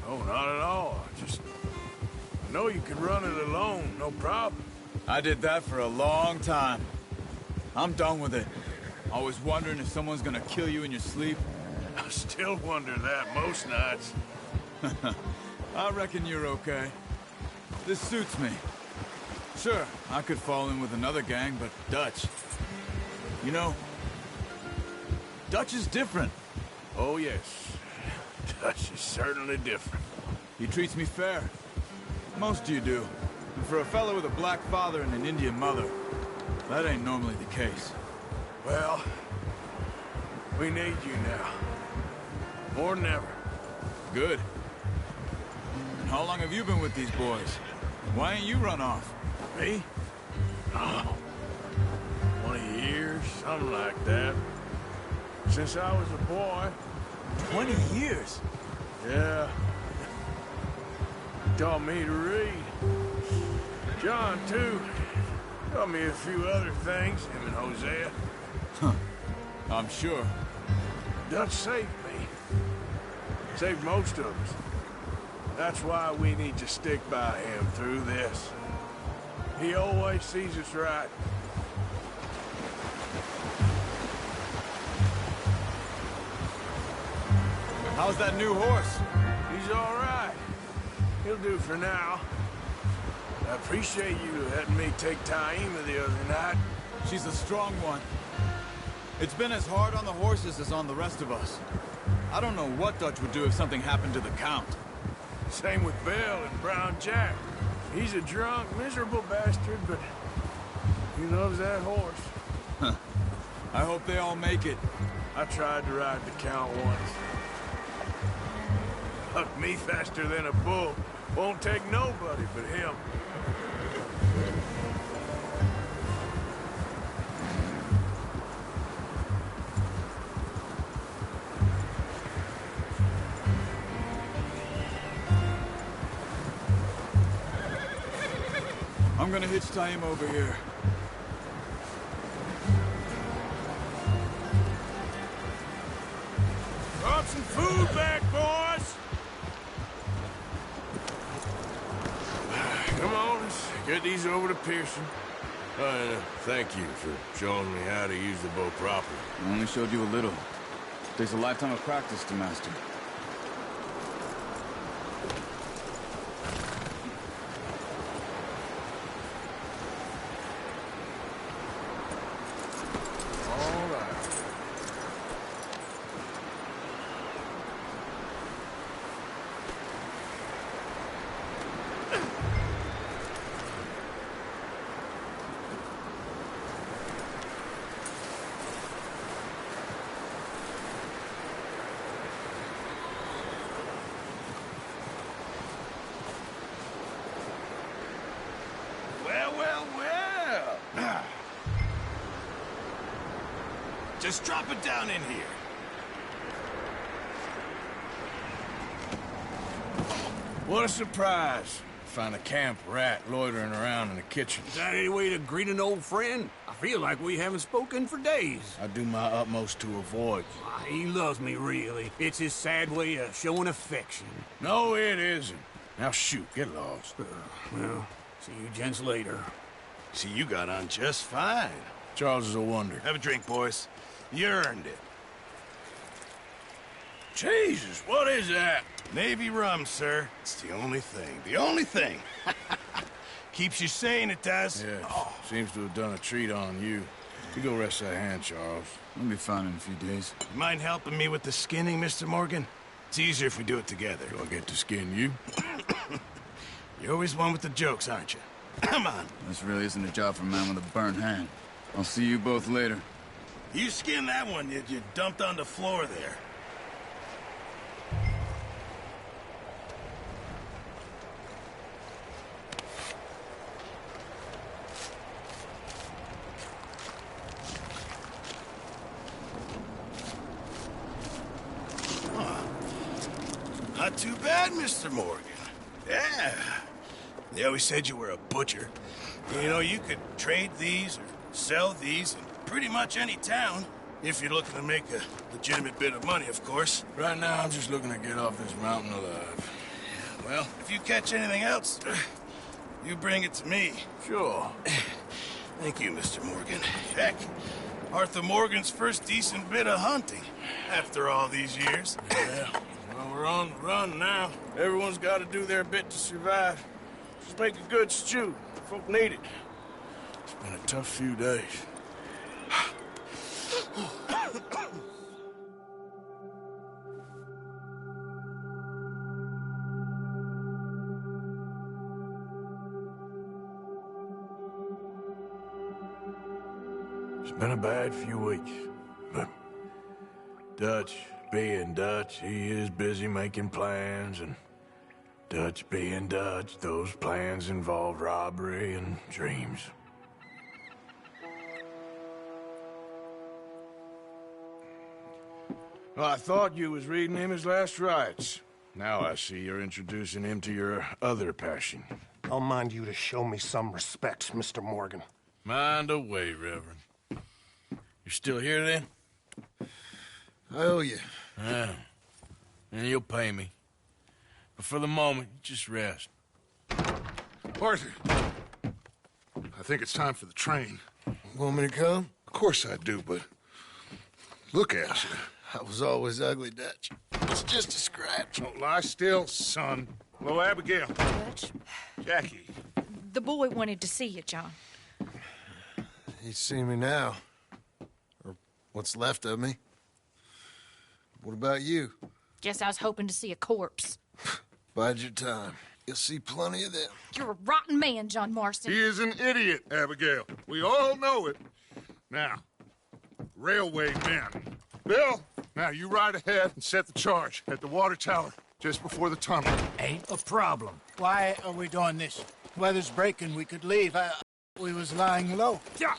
No, not at all. I know you can run it alone, no problem.
I did that for a long time. I'm done with it. Always wondering if someone's gonna kill you in your sleep.
I still wonder that most nights.
I reckon you're okay. This suits me. Sure, I could fall in with another gang, but Dutch... You know, Dutch is different.
Oh, yes. Dutch is certainly different.
He treats me fair. Most of you do. And for a fellow with a black father and an Indian mother, that ain't normally the case.
Well, we need you now. More than ever.
Good. And how long have you been with these boys? Why ain't you run off?
Me? Oh, 20 years, something like that. Since I was a boy.
20 years?
Yeah. He taught me to read. John, too. Taught me a few other things, him and Hosea.
Huh. I'm sure.
Dutch saved me. Saved most of us. That's why we need to stick by him through this. He always sees us right.
How's that new horse?
He's all right. He'll do for now. I appreciate you letting me take Taima the other night.
She's a strong one. It's been as hard on the horses as on the rest of us. I don't know what Dutch would do if something happened to the Count.
Same with Bill and Brown Jack. He's a drunk, miserable bastard, but He loves that horse.
I hope they all make it.
I tried to ride the Count once. Hucked me faster than a bull. Won't take nobody but him.
I'm gonna hitch tie him over here.
Brought some food back, boys! Come on, let's get these over to Pearson. Thank you for showing me how to use the bow properly.
I only showed you a little. Takes a lifetime of practice to master.
All right.
Well. Just drop it down in here.
What a surprise. Find a camp rat loitering around in the kitchen.
Is that any way to greet an old friend? I feel like we haven't spoken for days.
I do my utmost to avoid you.
He loves me, really. It's his sad way of showing affection.
No, it isn't. Now shoot, get lost.
Well, see you gents later.
See, you got on just fine.
Charles is a wonder.
Have a drink, boys. You earned it.
Jesus, what is that?
Navy rum, sir. It's the only thing. The only thing. Keeps you sane, it does.
Yeah, seems to have done a treat on you. You go rest that hand, Charles.
I'll be fine in a few days.
You mind helping me with the skinning, Mr. Morgan? It's easier if we do it together.
Do I get to skin you?
You're always one with the jokes, aren't you? Come on.
This really isn't a job for a man with a burnt hand. I'll see you both later.
You skinned that one you dumped on the floor there. Not too bad, Mr. Morgan. Yeah. They always said you were a butcher. You know, you could trade these or sell these in pretty much any town. If you're looking to make a legitimate bit of money, of course.
Right now, I'm just looking to get off this mountain alive.
Well, if you catch anything else, you bring it to me.
Sure.
Thank you, Mr. Morgan. Heck, Arthur Morgan's first decent bit of hunting after all these years.
Yeah. Well, we're on the run now. Everyone's got to do their bit to survive. Just make a good stew. Folk need it. It's been a tough few days. It's been a bad few weeks, but Dutch being Dutch, he is busy making plans, and Dutch being Dutch, those plans involve robbery and dreams. Well, I thought you was reading him his last rites. Now I see you're introducing him to your other passion.
I'll mind you to show me some respect, Mr. Morgan.
Mind away, Reverend. You're still here, then?
I owe you.
Yeah. And you'll pay me. But for the moment, just rest. Arthur, I think it's time for the train.
Want me to come?
Of course I do, but look at you.
I was always ugly, Dutch. It's just a scratch.
Don't lie still, son. Hello, Abigail.
Dutch,
Jackie.
the boy wanted to see you, John.
He'd see me now. Or what's left of me. What about you?
Guess I was hoping to see a corpse.
Bide your time. You'll see plenty of them.
You're a rotten man, John Marston.
He is an idiot, Abigail. We all know it. Now, railway men. Bill, now you ride ahead and set the charge at the water tower just before the tunnel.
Ain't a problem. Why are we doing this? Weather's breaking. We could leave. We was lying low.
Yeah,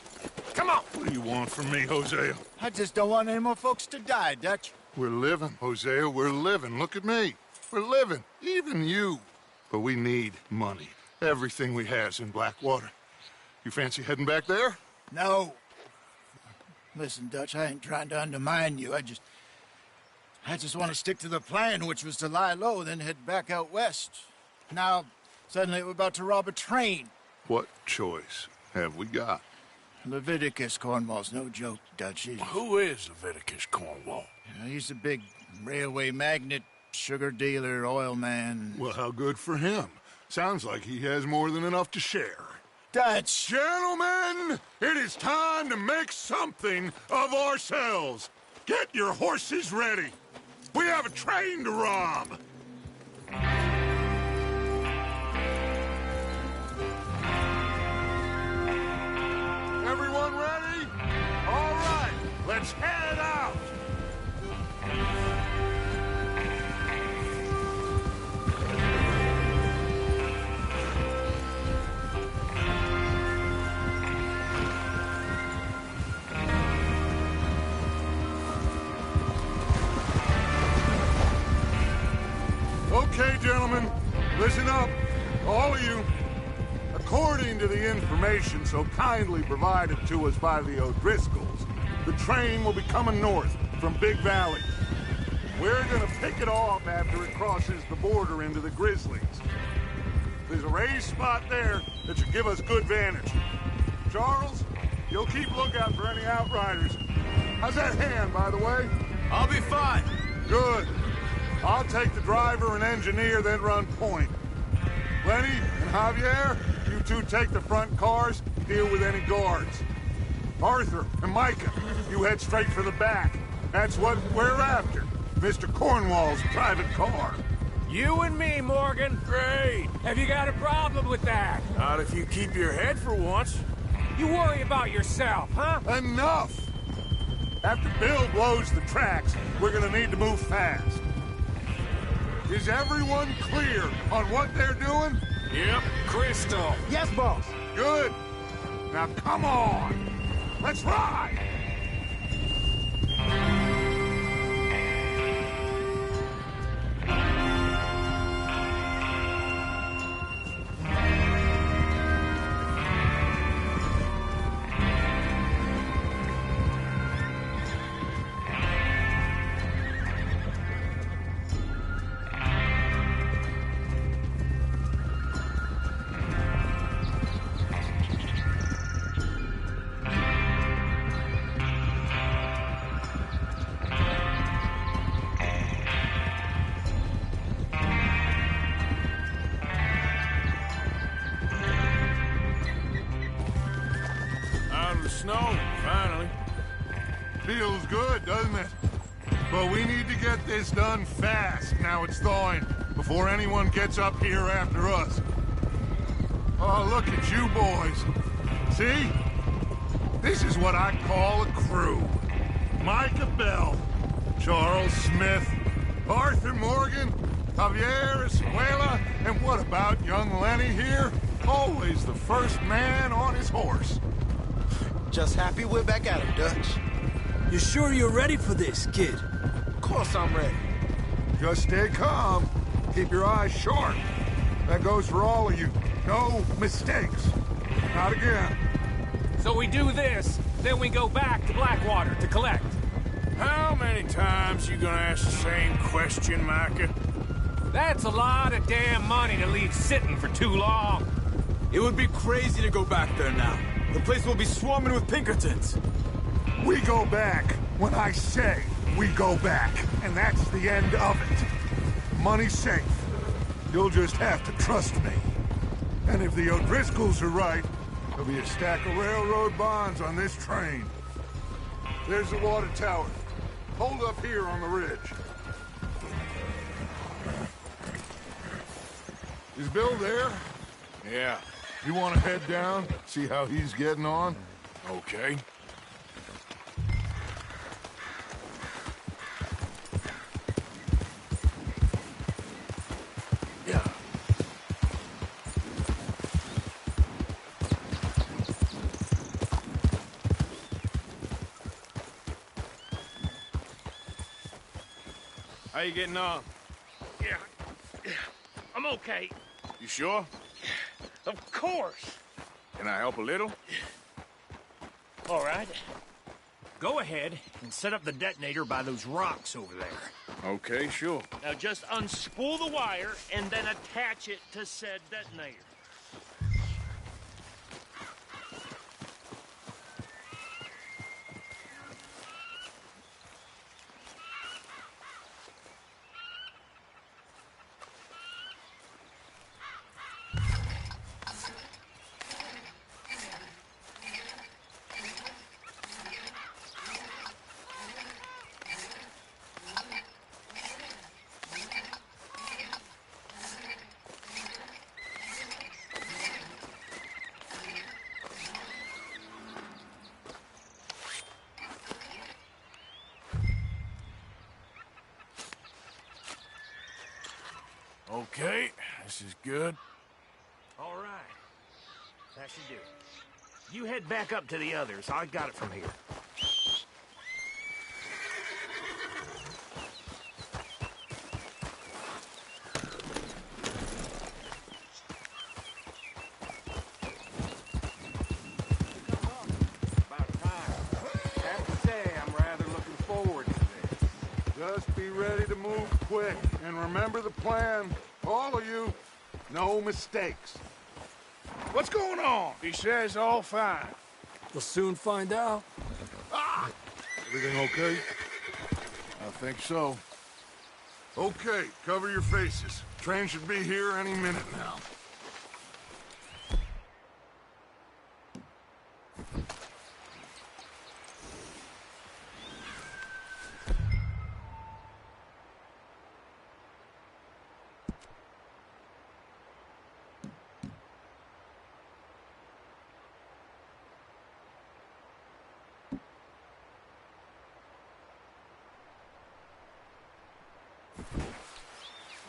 come on. What do you want from me, Hosea?
I just don't want any more folks to die, Dutch.
We're living, Hosea. We're living. Look at me. We're living. Even you. But we need money. Everything we has in Blackwater. You fancy heading back there?
No. Listen, Dutch, I ain't trying to undermine you. I just want to stick to the plan, which was to lie low, then head back out west. Now, suddenly we're about to rob a train.
What choice have we got?
Leviticus Cornwall's no joke, Dutch.
Who is Leviticus Cornwall?
He's a big railway magnate, sugar dealer, oil man.
Well, how good for him. Sounds like he has more than enough to share.
Dutch!
Gentlemen, it is time to make something of ourselves. Get your horses ready. We have a train to rob. Everyone ready? All right, let's head out. Okay, gentlemen, listen up, all of you. According to the information so kindly provided to us by the O'Driscolls, the train will be coming north from Big Valley. We're gonna pick it off after it crosses the border into the Grizzlies. There's a raised spot there that should give us good vantage. Charles, you'll keep lookout for any outriders. How's that hand, by the way?
I'll be fine.
Good. I'll take the driver and engineer, then run point. Lenny and Javier, you two take the front cars, deal with any guards. Arthur and Micah, you head straight for the back. That's what we're after. Mr. Cornwall's private car.
You and me, Morgan.
Great.
Have you got a problem with that?
Not if you keep your head for once.
You worry about yourself, huh?
Enough! After Bill blows the tracks, we're gonna need to move fast. Is everyone clear on what they're doing?
Yep.
Crystal.
Yes, boss.
Good. Now come on. Let's ride!
Snow, finally.
Feels good, doesn't it? But we need to get this done fast, now it's thawing, before anyone gets up here after us. Oh, look at you boys. See? This is what I call a crew. Micah Bell, Charles Smith, Arthur Morgan, Javier Escuela, and what about young Lenny here? Always the first man on his horse.
Just happy we're back at it, Dutch.
You sure you're ready for this, kid?
Of course I'm ready.
Just stay calm. Keep your eyes sharp. That goes for all of you. No mistakes. Not again.
So we do this, then we go back to Blackwater to collect.
How many times you gonna ask the same question, Micah?
That's a lot of damn money to leave sitting for too long.
It would be crazy to go back there now. The place will be swarming with Pinkertons.
We go back when I say we go back, and that's the end of it. Money's safe. You'll just have to trust me. And if the O'Driscolls are right, there'll be a stack of railroad bonds on this train. There's the water tower. Hold up here on the ridge. Is Bill there?
Yeah,
You want to head down, see how he's getting on?
okay. Yeah. How you getting on?
Yeah, I'm okay.
You sure?
Of course.
Can I help a little?
All right. Go ahead and set up the detonator by those rocks over there.
Okay, sure.
Now just unspool the wire and then attach it to said detonator.
Okay, this is good.
All right. That should do it. You head back up to the others. I got it from here.
About time. Have to say, I'm rather looking forward to this.
Just be ready to move quick, and remember the plan. All of you, no mistakes.
What's going on? He says all fine.
We'll soon find out.
Everything okay?
I think so.
Okay, cover your faces. Train should be here any minute now.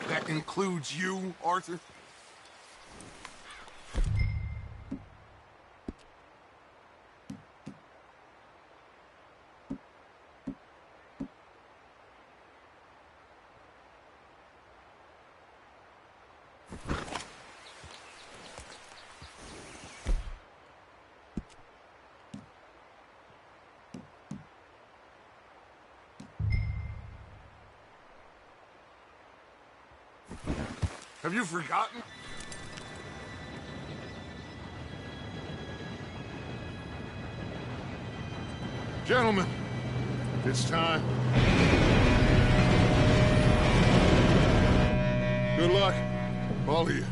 That includes you, Arthur? Have you forgotten? Gentlemen, it's time. Good luck, all of you.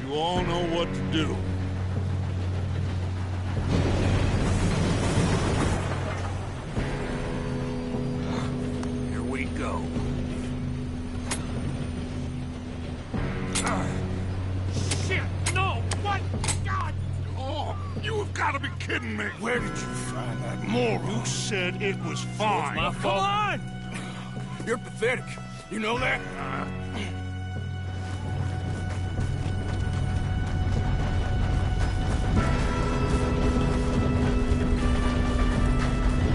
You all know what to do.
Here we go.
Shit! No! What? God!
Oh, you have got to be kidding me.
Where did you find that moron?
You said it was fine.
My fault. Come on!
You're pathetic. You know that?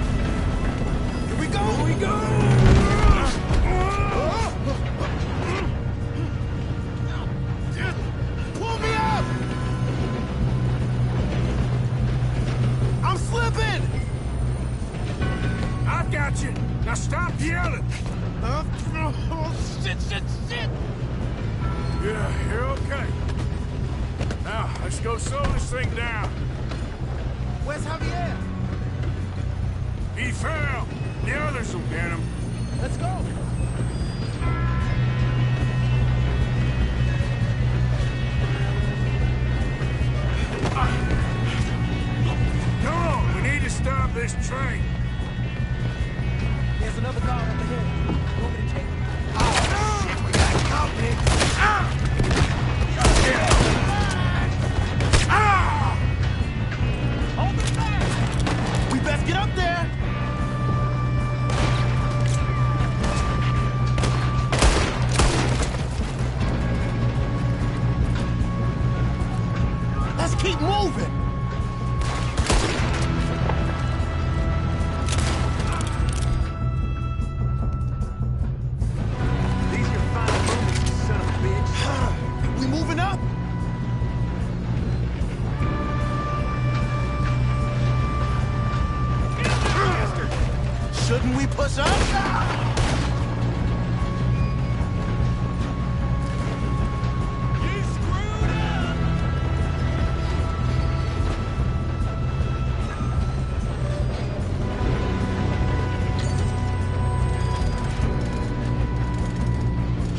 Here we go! Here we go!
Pull me up! I'm slipping!
I've got you. Now stop yelling.
Oh, shit!
Yeah, you're okay. Now, let's go slow this thing down.
Where's Javier?
He fell. The others will get him.
Let's go!
Come on, we need to stop this train.
There's another car up ahead. You want me to take it?
Oh, shit, we got company!
Hold it back!
We best get up there! Let's keep moving!
These are your final moments, you son of a bitch.
We moving up? Shouldn't we push up?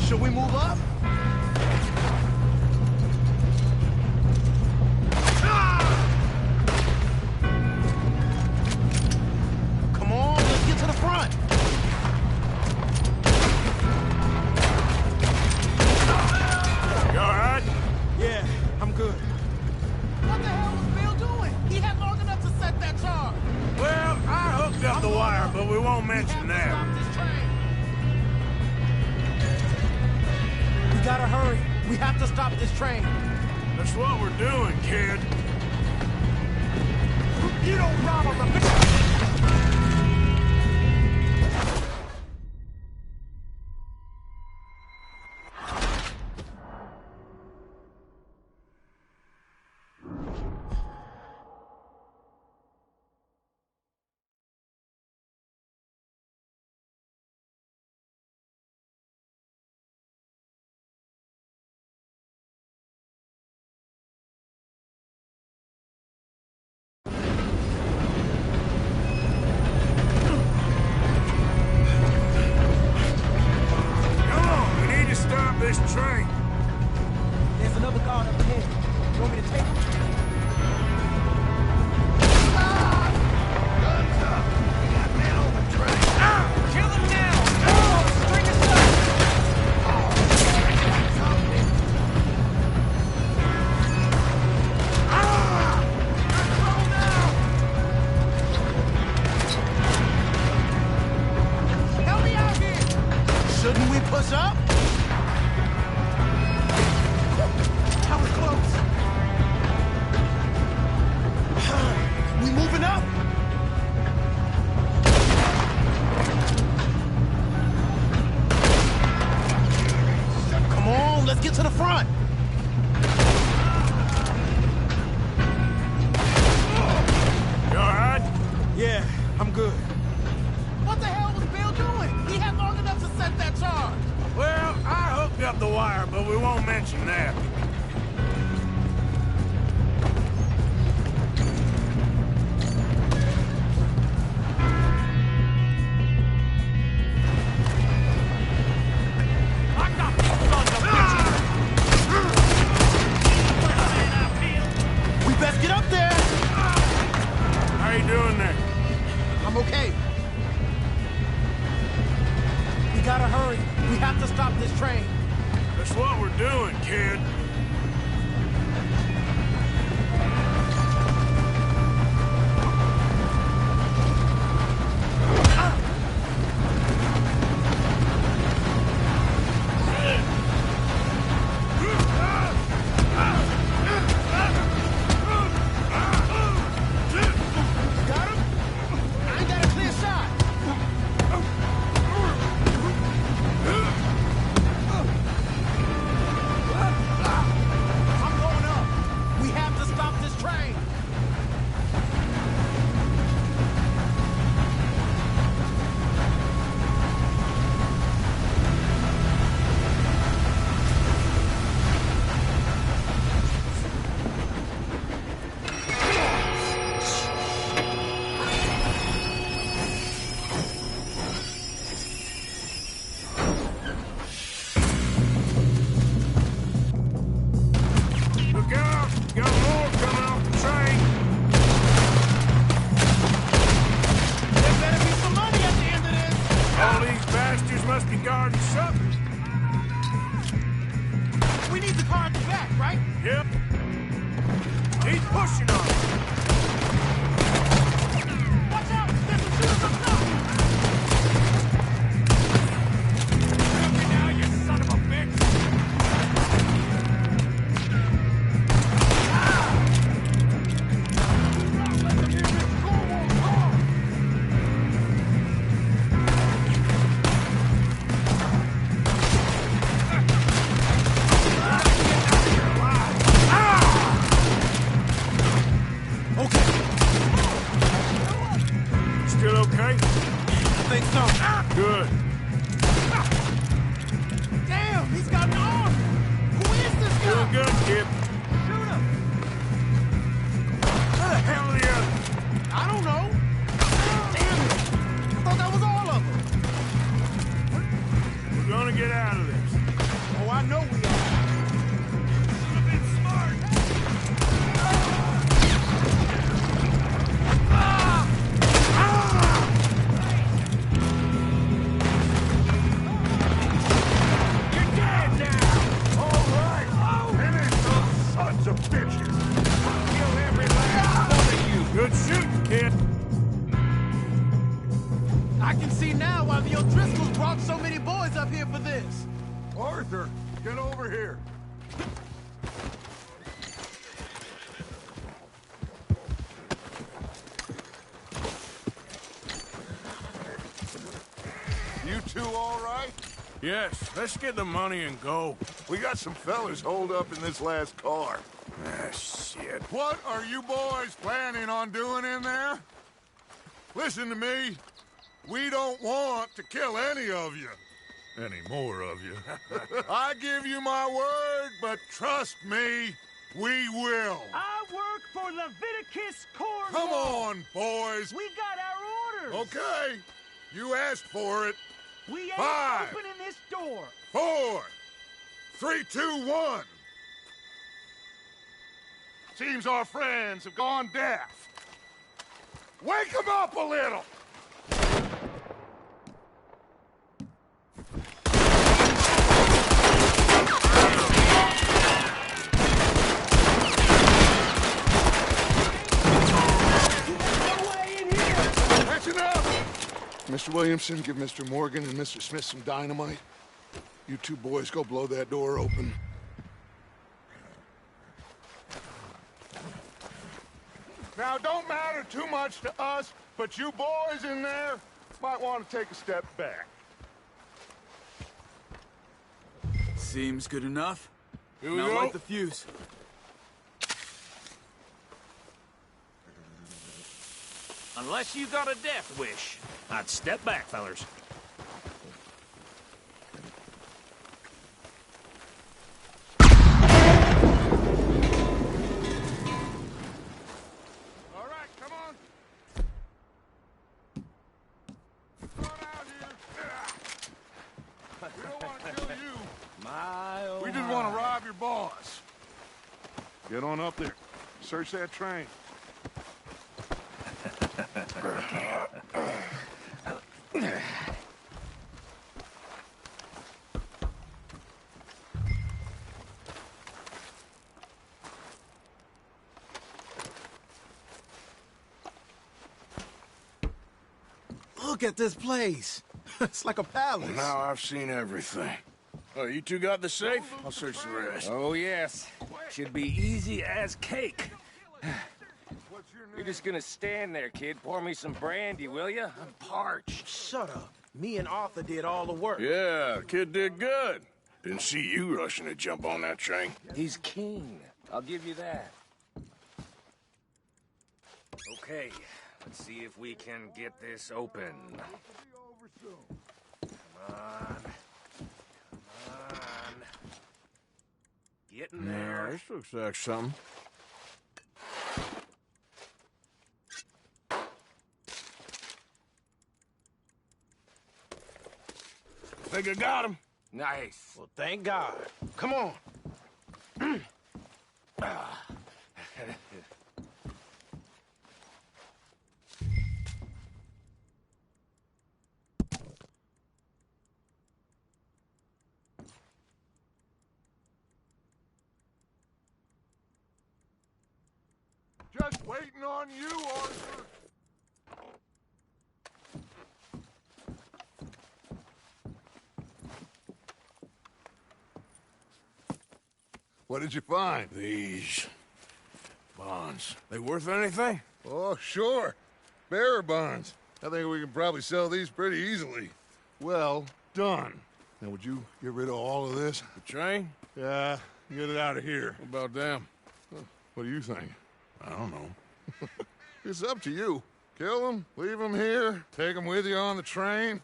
Should we move up? Come on, let's get to the front.
You all right?
Yeah, I'm good.
What the hell was Bill doing? He had long enough to set that charge.
Well, I hooked up the wire, but we won't mention that.
We gotta hurry. We have to stop this train.
That's what we're doing, kid.
You don't rob on the...
Come on, we need to stop this train.
There's another guard up ahead. You want me to take him?
Kill him now! Oh, string us up!
Help me out here!
Shouldn't we push up? That was close. We moving up? Come on, let's get to the front.
You all right?
Yeah, I'm good.
What the hell was Bill doing? He had long enough to set that charge.
Well, I hooked up the wire, but we won't mention that.
We best get up there.
How you doing there?
I'm okay. We gotta hurry. We have to stop this train.
That's what we're doing, kid.
Got him? I ain't got a clear shot.
still okay?
I think so.
Good.
Damn, he's got an arm! Who is this guy?
Doing good, Kip.
Shoot him!
Where the hell are the others?
I don't know. Damn it! I thought that was all of them.
We're gonna get out of this.
Oh, I know we are.
Should have been smart. You're dead now! All right! Finish those sons of bitches! Kill every last one of you! Good shooting, kid!
I can see now why the O'Driscolls brought so many boys up here for this.
Arthur, get over here.
You two all right?
Yes, let's get the money and go.
We got some fellas holed up in this last car.
Ah, shit.
What are you boys planning on doing in there? Listen to me. We don't want to kill any of you. Any more of you. I give you my word, but trust me, we will.
I work for Leviticus Cornwall.
Come on, boys.
We got our orders.
Okay. You asked for it.
We ain't
5,
opening this door.
4, 3, 2, 1. Seems our friends have gone deaf. Wake them up a little. That's enough! Mr. Williamson, give Mr. Morgan and Mr. Smith some dynamite. You two boys go blow that door open. Now, don't matter too much to us, but you boys in there might want to take a step back.
Seems good enough.
Here we
Now
go.
light the fuse.
Unless you got a death wish, I'd step back, fellers.
All right, come on. Run out here. We don't want to kill you. We just want to rob your boss. Get on up there. Search that train.
Look at this place. It's like a palace.
Now I've seen everything. Oh, you two got the safe? I'll search the rest.
Oh, yes. Should be easy as cake.
What's your name?
You're just gonna stand there, kid. Pour me some brandy, will you? I'm parched.
Shut up. Me and Arthur did all the work.
Yeah, kid did good. Didn't see you rushing to jump on that train.
He's king. I'll give you that. Okay, let's see if we can get this open. Come on. Come on. Getting there.
This looks like something. Think I got him.
Nice.
Well, thank God. Come on.
Just waiting on you, Arthur. What did you find?
These bonds. They worth anything?
Oh, sure. Bearer bonds. I think we can probably sell these pretty easily. Well done. Now, would you get rid of all of this?
The train?
Yeah, get it out of here.
What about them?
What do you think?
I don't know.
It's up to you. Kill them, leave them here, take them with you on the train.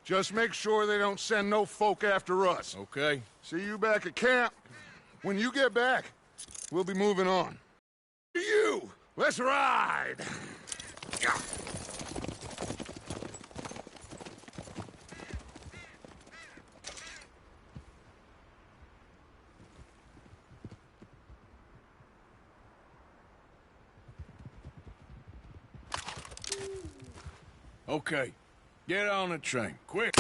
Just make sure they don't send no folk after us.
Okay.
See you back at camp. When you get back, we'll be moving on. You! Let's ride!
Okay. Get on the train, quick.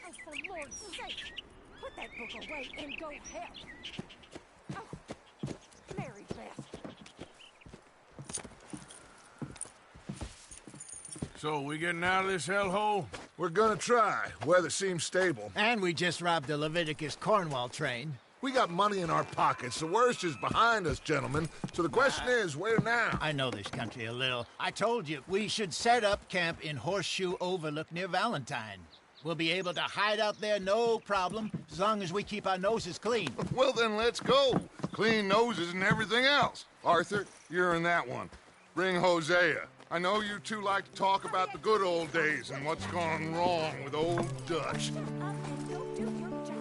Oh, for Lord's sake! Put that book away and go help! Oh, Mary Beth.
So, we getting out of this hellhole?
We're gonna try. Weather seems stable.
And we just robbed the Leviticus Cornwall train.
We got money in our pockets. The worst is behind us, gentlemen. So the question is, where now?
I know this country a little. I told you, we should set up camp in Horseshoe Overlook near Valentine. We'll be able to hide out there no problem, as long as we keep our noses clean.
Well, then let's go. Clean noses and everything else. Arthur, you're in that one. Bring Hosea. I know you two like to talk about the good old days and what's gone wrong with old Dutch.
Go do your job.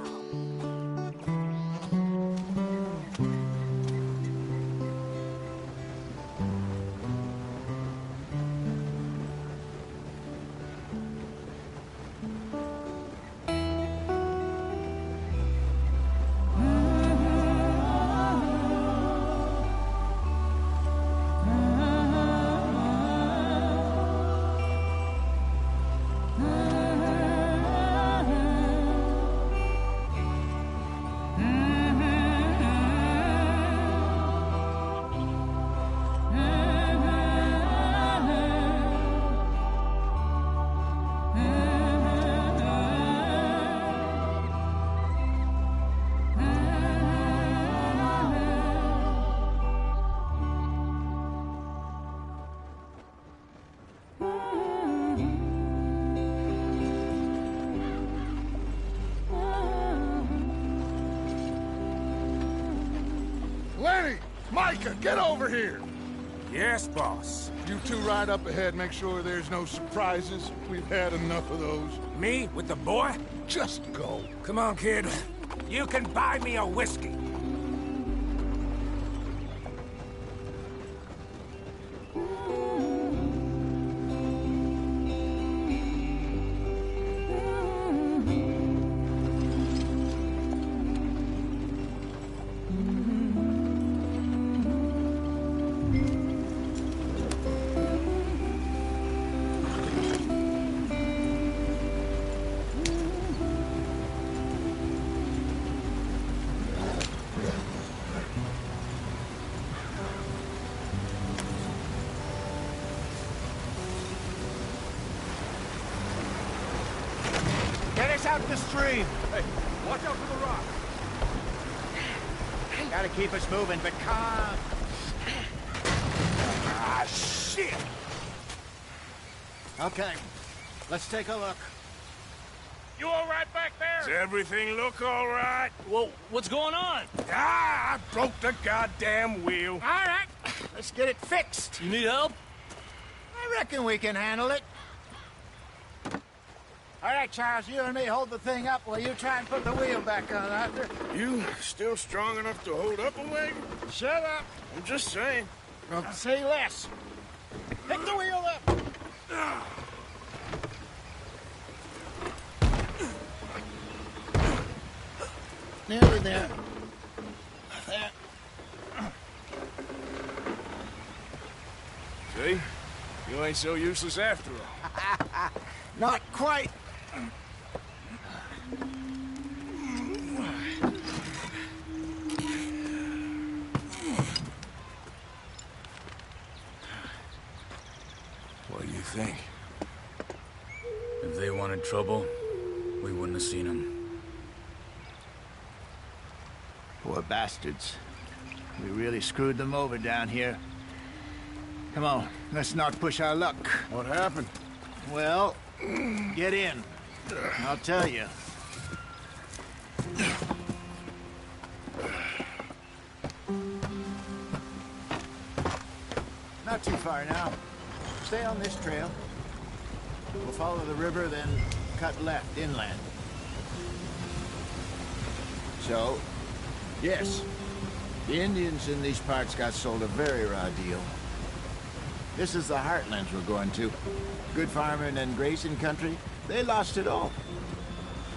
Lenny! Micah, get over here!
Yes, boss.
You two ride up ahead, make sure there's no surprises. We've had enough of those.
Me with the boy?
Just go.
Come on, kid. You can buy me a whiskey.
Get us out the stream!
Hey, watch out for the rock.
Gotta keep us moving, but calm.
shit!
Okay, let's take a look.
You all right back there?
Does everything look all right?
Well, what's going on?
Ah, I broke the goddamn wheel.
All right, let's get it fixed.
You need help?
I reckon we can handle it. All right, Charles, you and me hold the thing up while you try and put the wheel back on, Arthur.
You still strong enough to hold up a wagon?
Shut up.
I'm just saying.
Well, say less. Pick the wheel up. Nearly there. There.
See? You ain't so useless after all.
Not quite.
What do you think?
If they wanted trouble, we wouldn't have seen them.
Poor bastards. We really screwed them over down here. Come on, let's not push our luck.
What happened?
Well, get in. I'll tell you. Not too far now. Stay on this trail. We'll follow the river, then cut left inland. So, yes, the Indians in these parts got sold a very raw deal. This is the heartlands we're going to. Good farming and grazing country, they lost it all.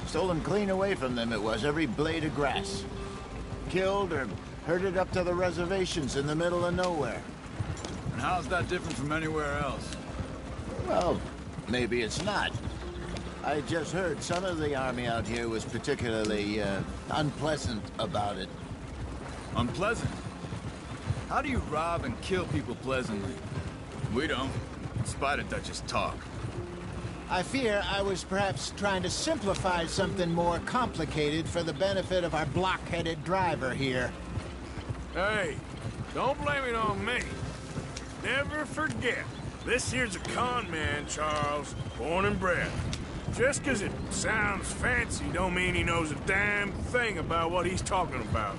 Stolen clean away from them it was, every blade of grass. Killed or herded up to the reservations in the middle of nowhere.
And how's that different from anywhere else?
Well, maybe it's not. I just heard some of the army out here was particularly, unpleasant about it.
Unpleasant? How do you rob and kill people pleasantly? We don't, in spite of Dutch's talk.
I fear I was perhaps trying to simplify something more complicated for the benefit of our block-headed driver here.
Hey, don't blame it on me. Never forget, this here's a con man, Charles, born and bred. Just 'cause it sounds fancy don't mean he knows a damn thing about what he's talking about.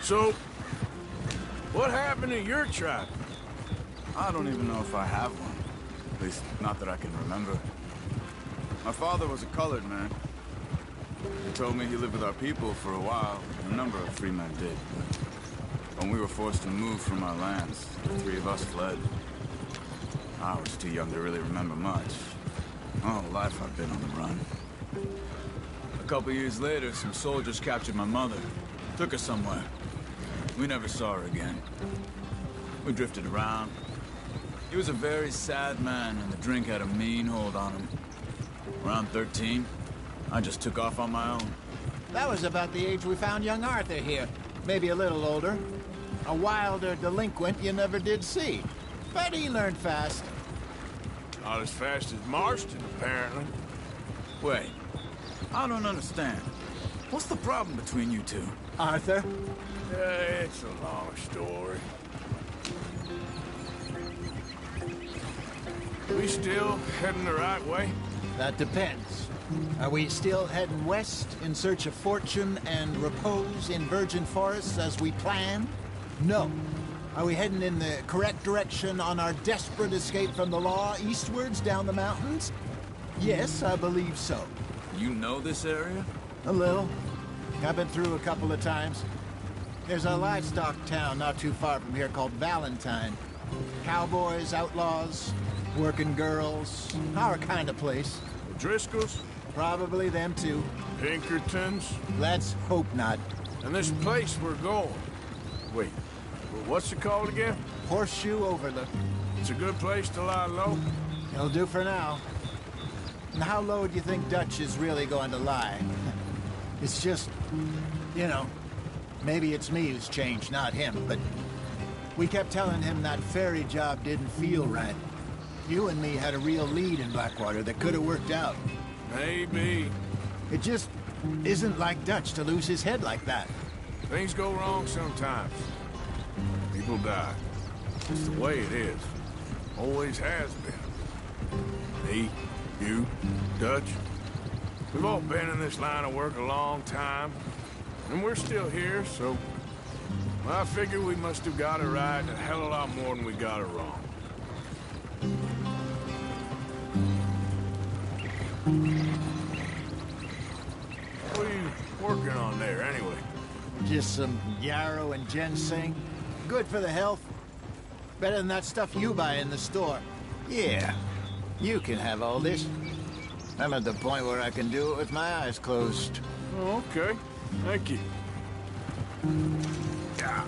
So, what happened to your tribe?
I don't even know if I have one. At least, not that I can remember. My father was a colored man. He told me he lived with our people for a while. A number of free men did. But when we were forced to move from our lands, the three of us fled. I was too young to really remember much. My whole life I've been on the run. A couple years later, some soldiers captured my mother. Took her somewhere. We never saw her again. We drifted around. He was a very sad man, and the drink had a mean hold on him. Around 13, I just took off on my own.
That was about the age we found young Arthur here. Maybe a little older. A wilder delinquent you never did see. But he learned fast.
Not as fast as Marston, apparently.
Wait, I don't understand. What's the problem between you two?
Arthur?
It's a long story. We still heading the right way?
That depends. Are we still heading west in search of fortune and repose in virgin forests as we planned? No. Are we heading in the correct direction on our desperate escape from the law eastwards down the mountains? Yes, I believe so.
You know this area?
A little. I've been through a couple of times. There's a livestock town not too far from here called Valentine. Cowboys, outlaws, working girls, our kind of place.
The Driscolls?
Probably them too.
Pinkertons?
Let's hope not.
And this place we're going. Wait, what's it called again?
Horseshoe Overlook.
It's a good place to lie low?
It'll do for now. And how low do you think Dutch is really going to lie? It's just, you know, maybe it's me who's changed, not him, but we kept telling him that ferry job didn't feel right. You and me had a real lead in Blackwater that could have worked out.
Maybe.
It just isn't like Dutch to lose his head like that.
Things go wrong sometimes. People die. It's the way it is. Always has been. Me, you, Dutch. We've all been in this line of work a long time, and we're still here, so I figure we must have got it right a hell of a lot more than we got it wrong. What are you working on there, anyway?
Just some yarrow and ginseng. Good for the health. Better than that stuff you buy in the store. Yeah, you can have all this. I'm at the point where I can do it with my eyes closed.
Oh, okay. Thank you. Yeah.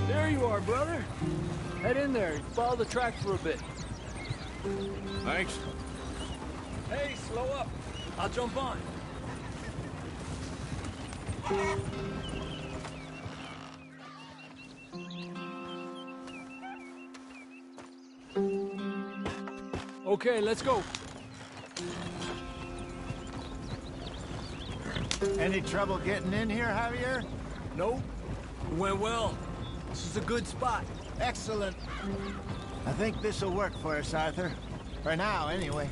There you are, brother. Head in there and follow the track for a bit.
Thanks.
Hey, slow up. I'll jump on. Okay, let's go.
Any trouble getting in here, Javier?
Nope. It went well. This is a good spot.
Excellent. I think this'll work for us, Arthur. For now, anyway.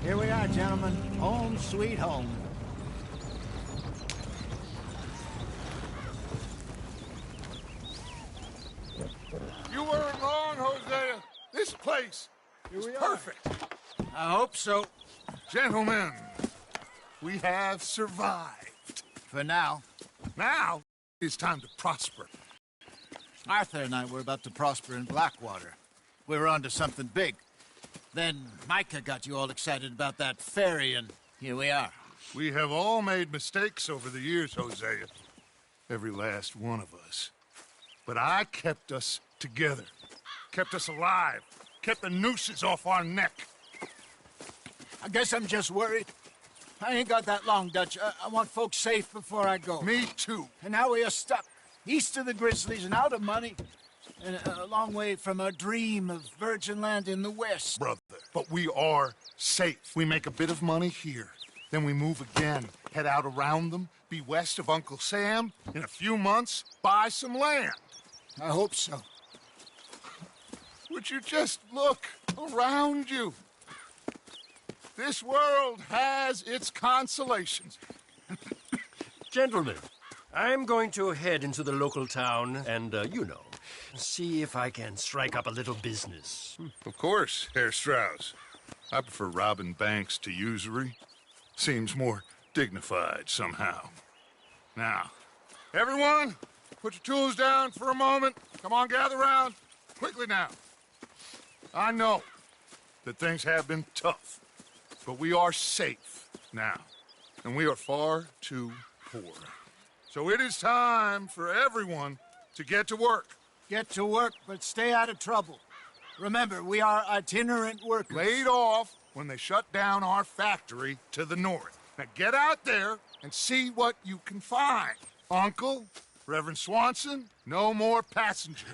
Here we are, gentlemen. Home sweet home.
You weren't wrong, Hosea. This place is perfect.
I hope so.
Gentlemen, we have survived.
For now.
Now, it's time to prosper.
Arthur and I were about to prosper in Blackwater. We were onto something big. Then Micah got you all excited about that ferry, and here we are.
We have all made mistakes over the years, Hosea. Every last one of us. But I kept us together. Kept us alive. Kept the nooses off our neck.
I guess I'm just worried. I ain't got that long, Dutch. I want folks safe before I go.
Me too.
And now we are stuck. East of the Grizzlies and out of money. And a long way from our dream of virgin land in the west.
Brother, but we are safe. We make a bit of money here. Then we move again, head out around them, be west of Uncle Sam. In a few months, buy some land.
I hope so.
Would you just look around you? This world has its consolations.
Gentlemen, I'm going to head into the local town and, see if I can strike up a little business.
Of course, Herr Strauss. I prefer robbing banks to usury. Seems more dignified somehow. Now, everyone, put your tools down for a moment. Come on, gather round. Quickly now. I know that things have been tough, but we are safe now, and we are far too poor. So it is time for everyone to get to work.
Get to work, but stay out of trouble. Remember, we are itinerant workers.
Laid off when they shut down our factory to the north. Now get out there and see what you can find. Uncle, Reverend Swanson, no more passengers.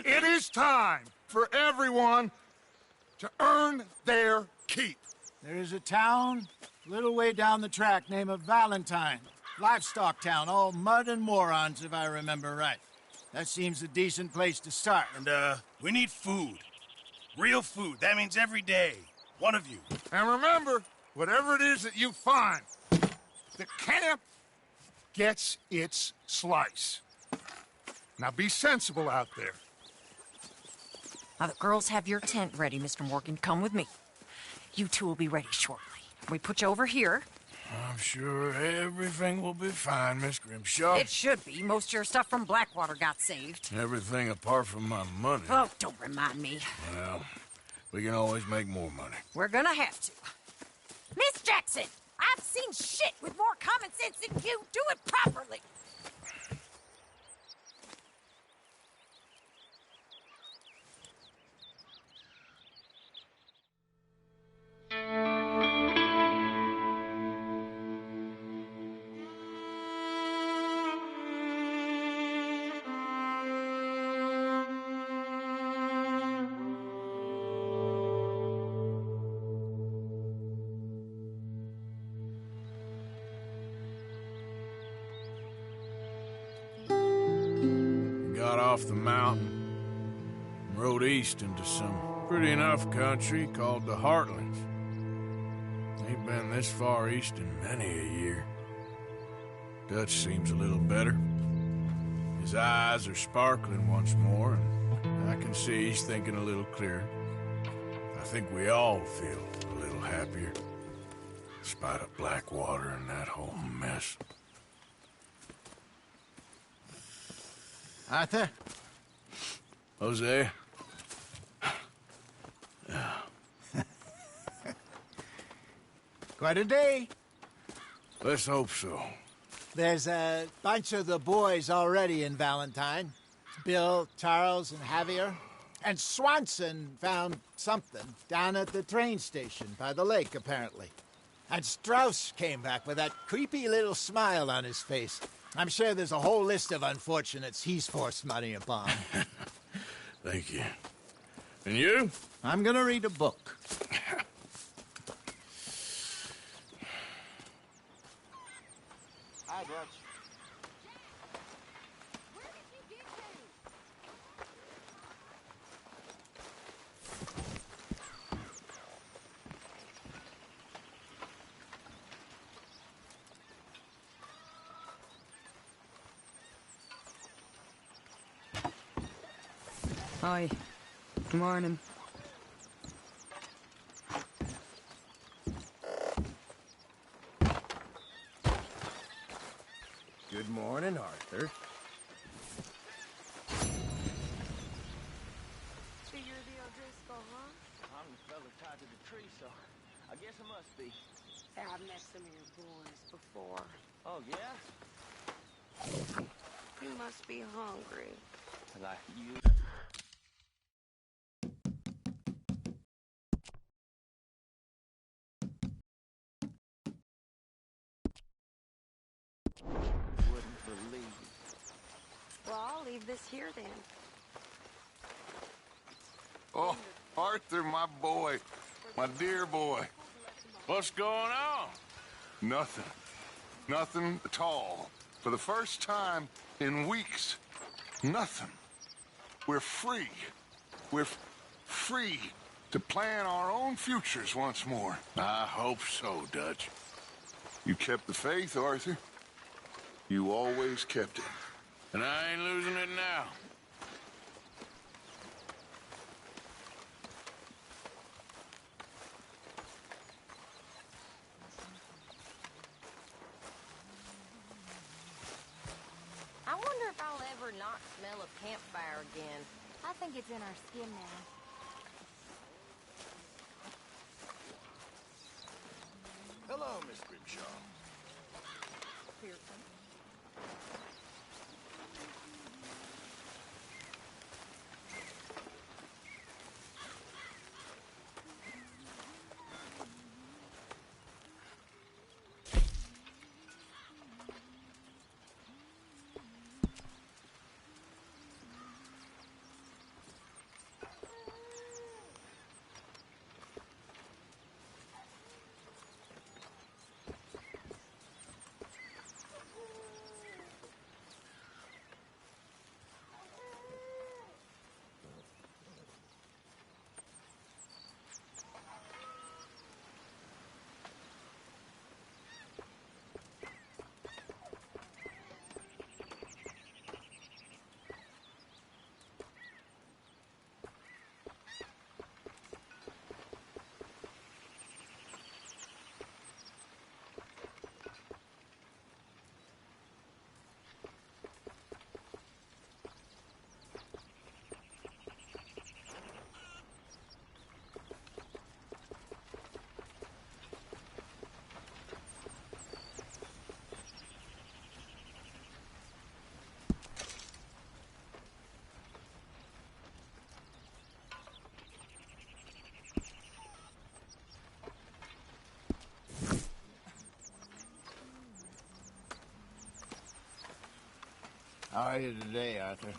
It is time for everyone to earn their keep.
There is a town a little way down the track named Valentine. Livestock town, all mud and morons, if I remember right. That seems a decent place to start.
And, we need food. Real food. That means every day. One of you.
And remember, whatever it is that you find, the camp gets its slice. Now be sensible out there.
Now, the girls have your tent ready, Mr. Morgan. Come with me. You two will be ready shortly. We put you over here.
I'm sure everything will be fine, Miss Grimshaw.
It should be. Most of your stuff from Blackwater got saved.
Everything apart from my money.
Oh, don't remind me.
Well, we can always make more money.
We're gonna have to. Miss Jackson, I've seen shit with more common sense than you. Do it properly.
Got off the mountain and rode east into some pretty enough country called the Heartlands. Ain't been this far east in many a year. Dutch seems a little better. His eyes are sparkling once more, and I can see he's thinking a little clearer. I think we all feel a little happier, in spite of Blackwater and that whole mess.
Arthur?
Jose?
Quite a day.
Let's hope so.
There's a bunch of the boys already in Valentine. Bill, Charles, and Javier. And Swanson found something down at the train station by the lake, apparently. And Strauss came back with that creepy little smile on his face. I'm sure there's a whole list of unfortunates he's forced money upon.
Thank you. And you?
I'm gonna read a book. Hi, Dutch.
Hi. Good morning.
Good morning, Arthur.
So you're the O'Driscoll, huh?
I'm the fella tied to the tree, so I guess I must be.
I've met some of your boys before.
Oh, yeah?
You must be hungry.
Like you. Wouldn't believe.
Well, I'll leave this here then.
Oh, Arthur, my boy. My dear boy.
What's going on?
Nothing. Nothing at all. For the first time in weeks. Nothing. We're free. We're free to plan our own futures once more.
I hope so, Dutch.
You kept the faith, Arthur. You always kept it.
And I ain't losing it now.
I wonder if I'll ever not smell a campfire again.
I think it's in our skin now.
Hello, Miss Grimshaw.
Pearson.
How are you today, Arthur?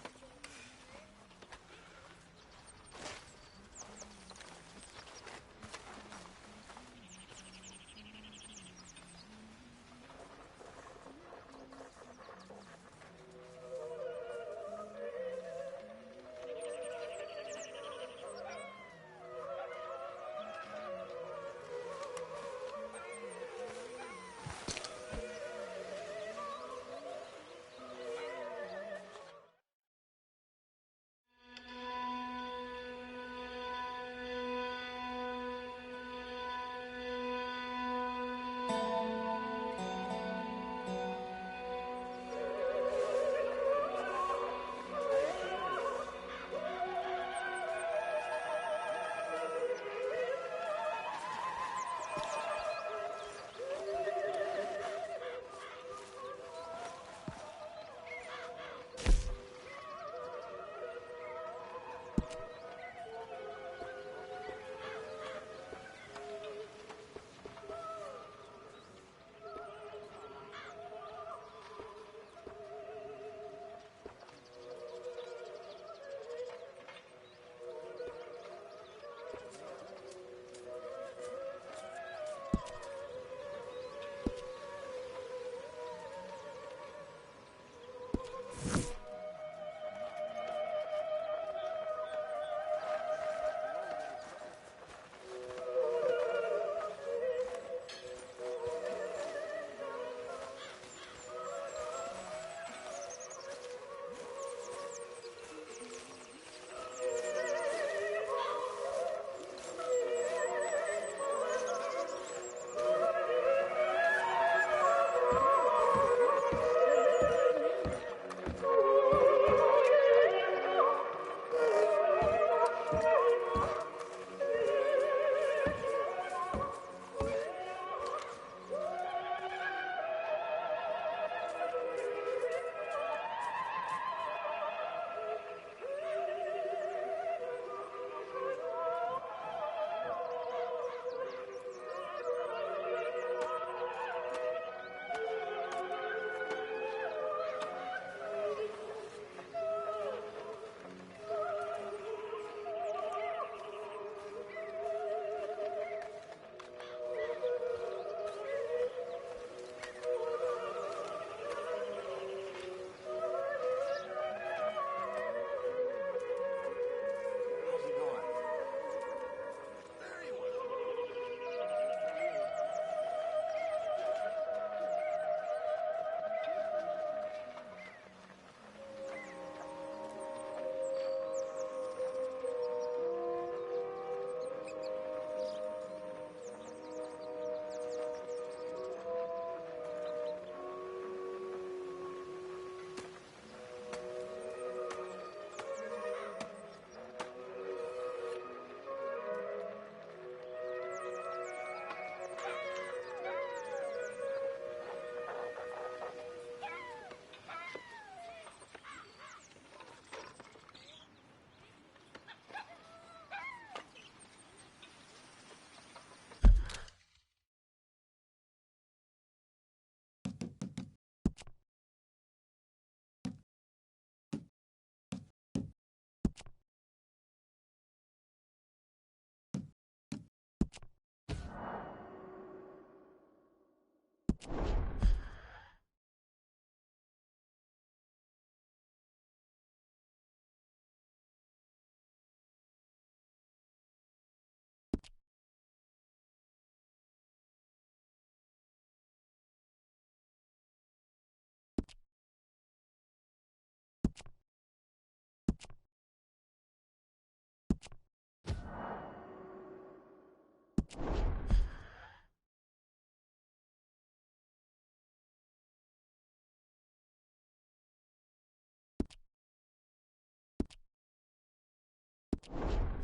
You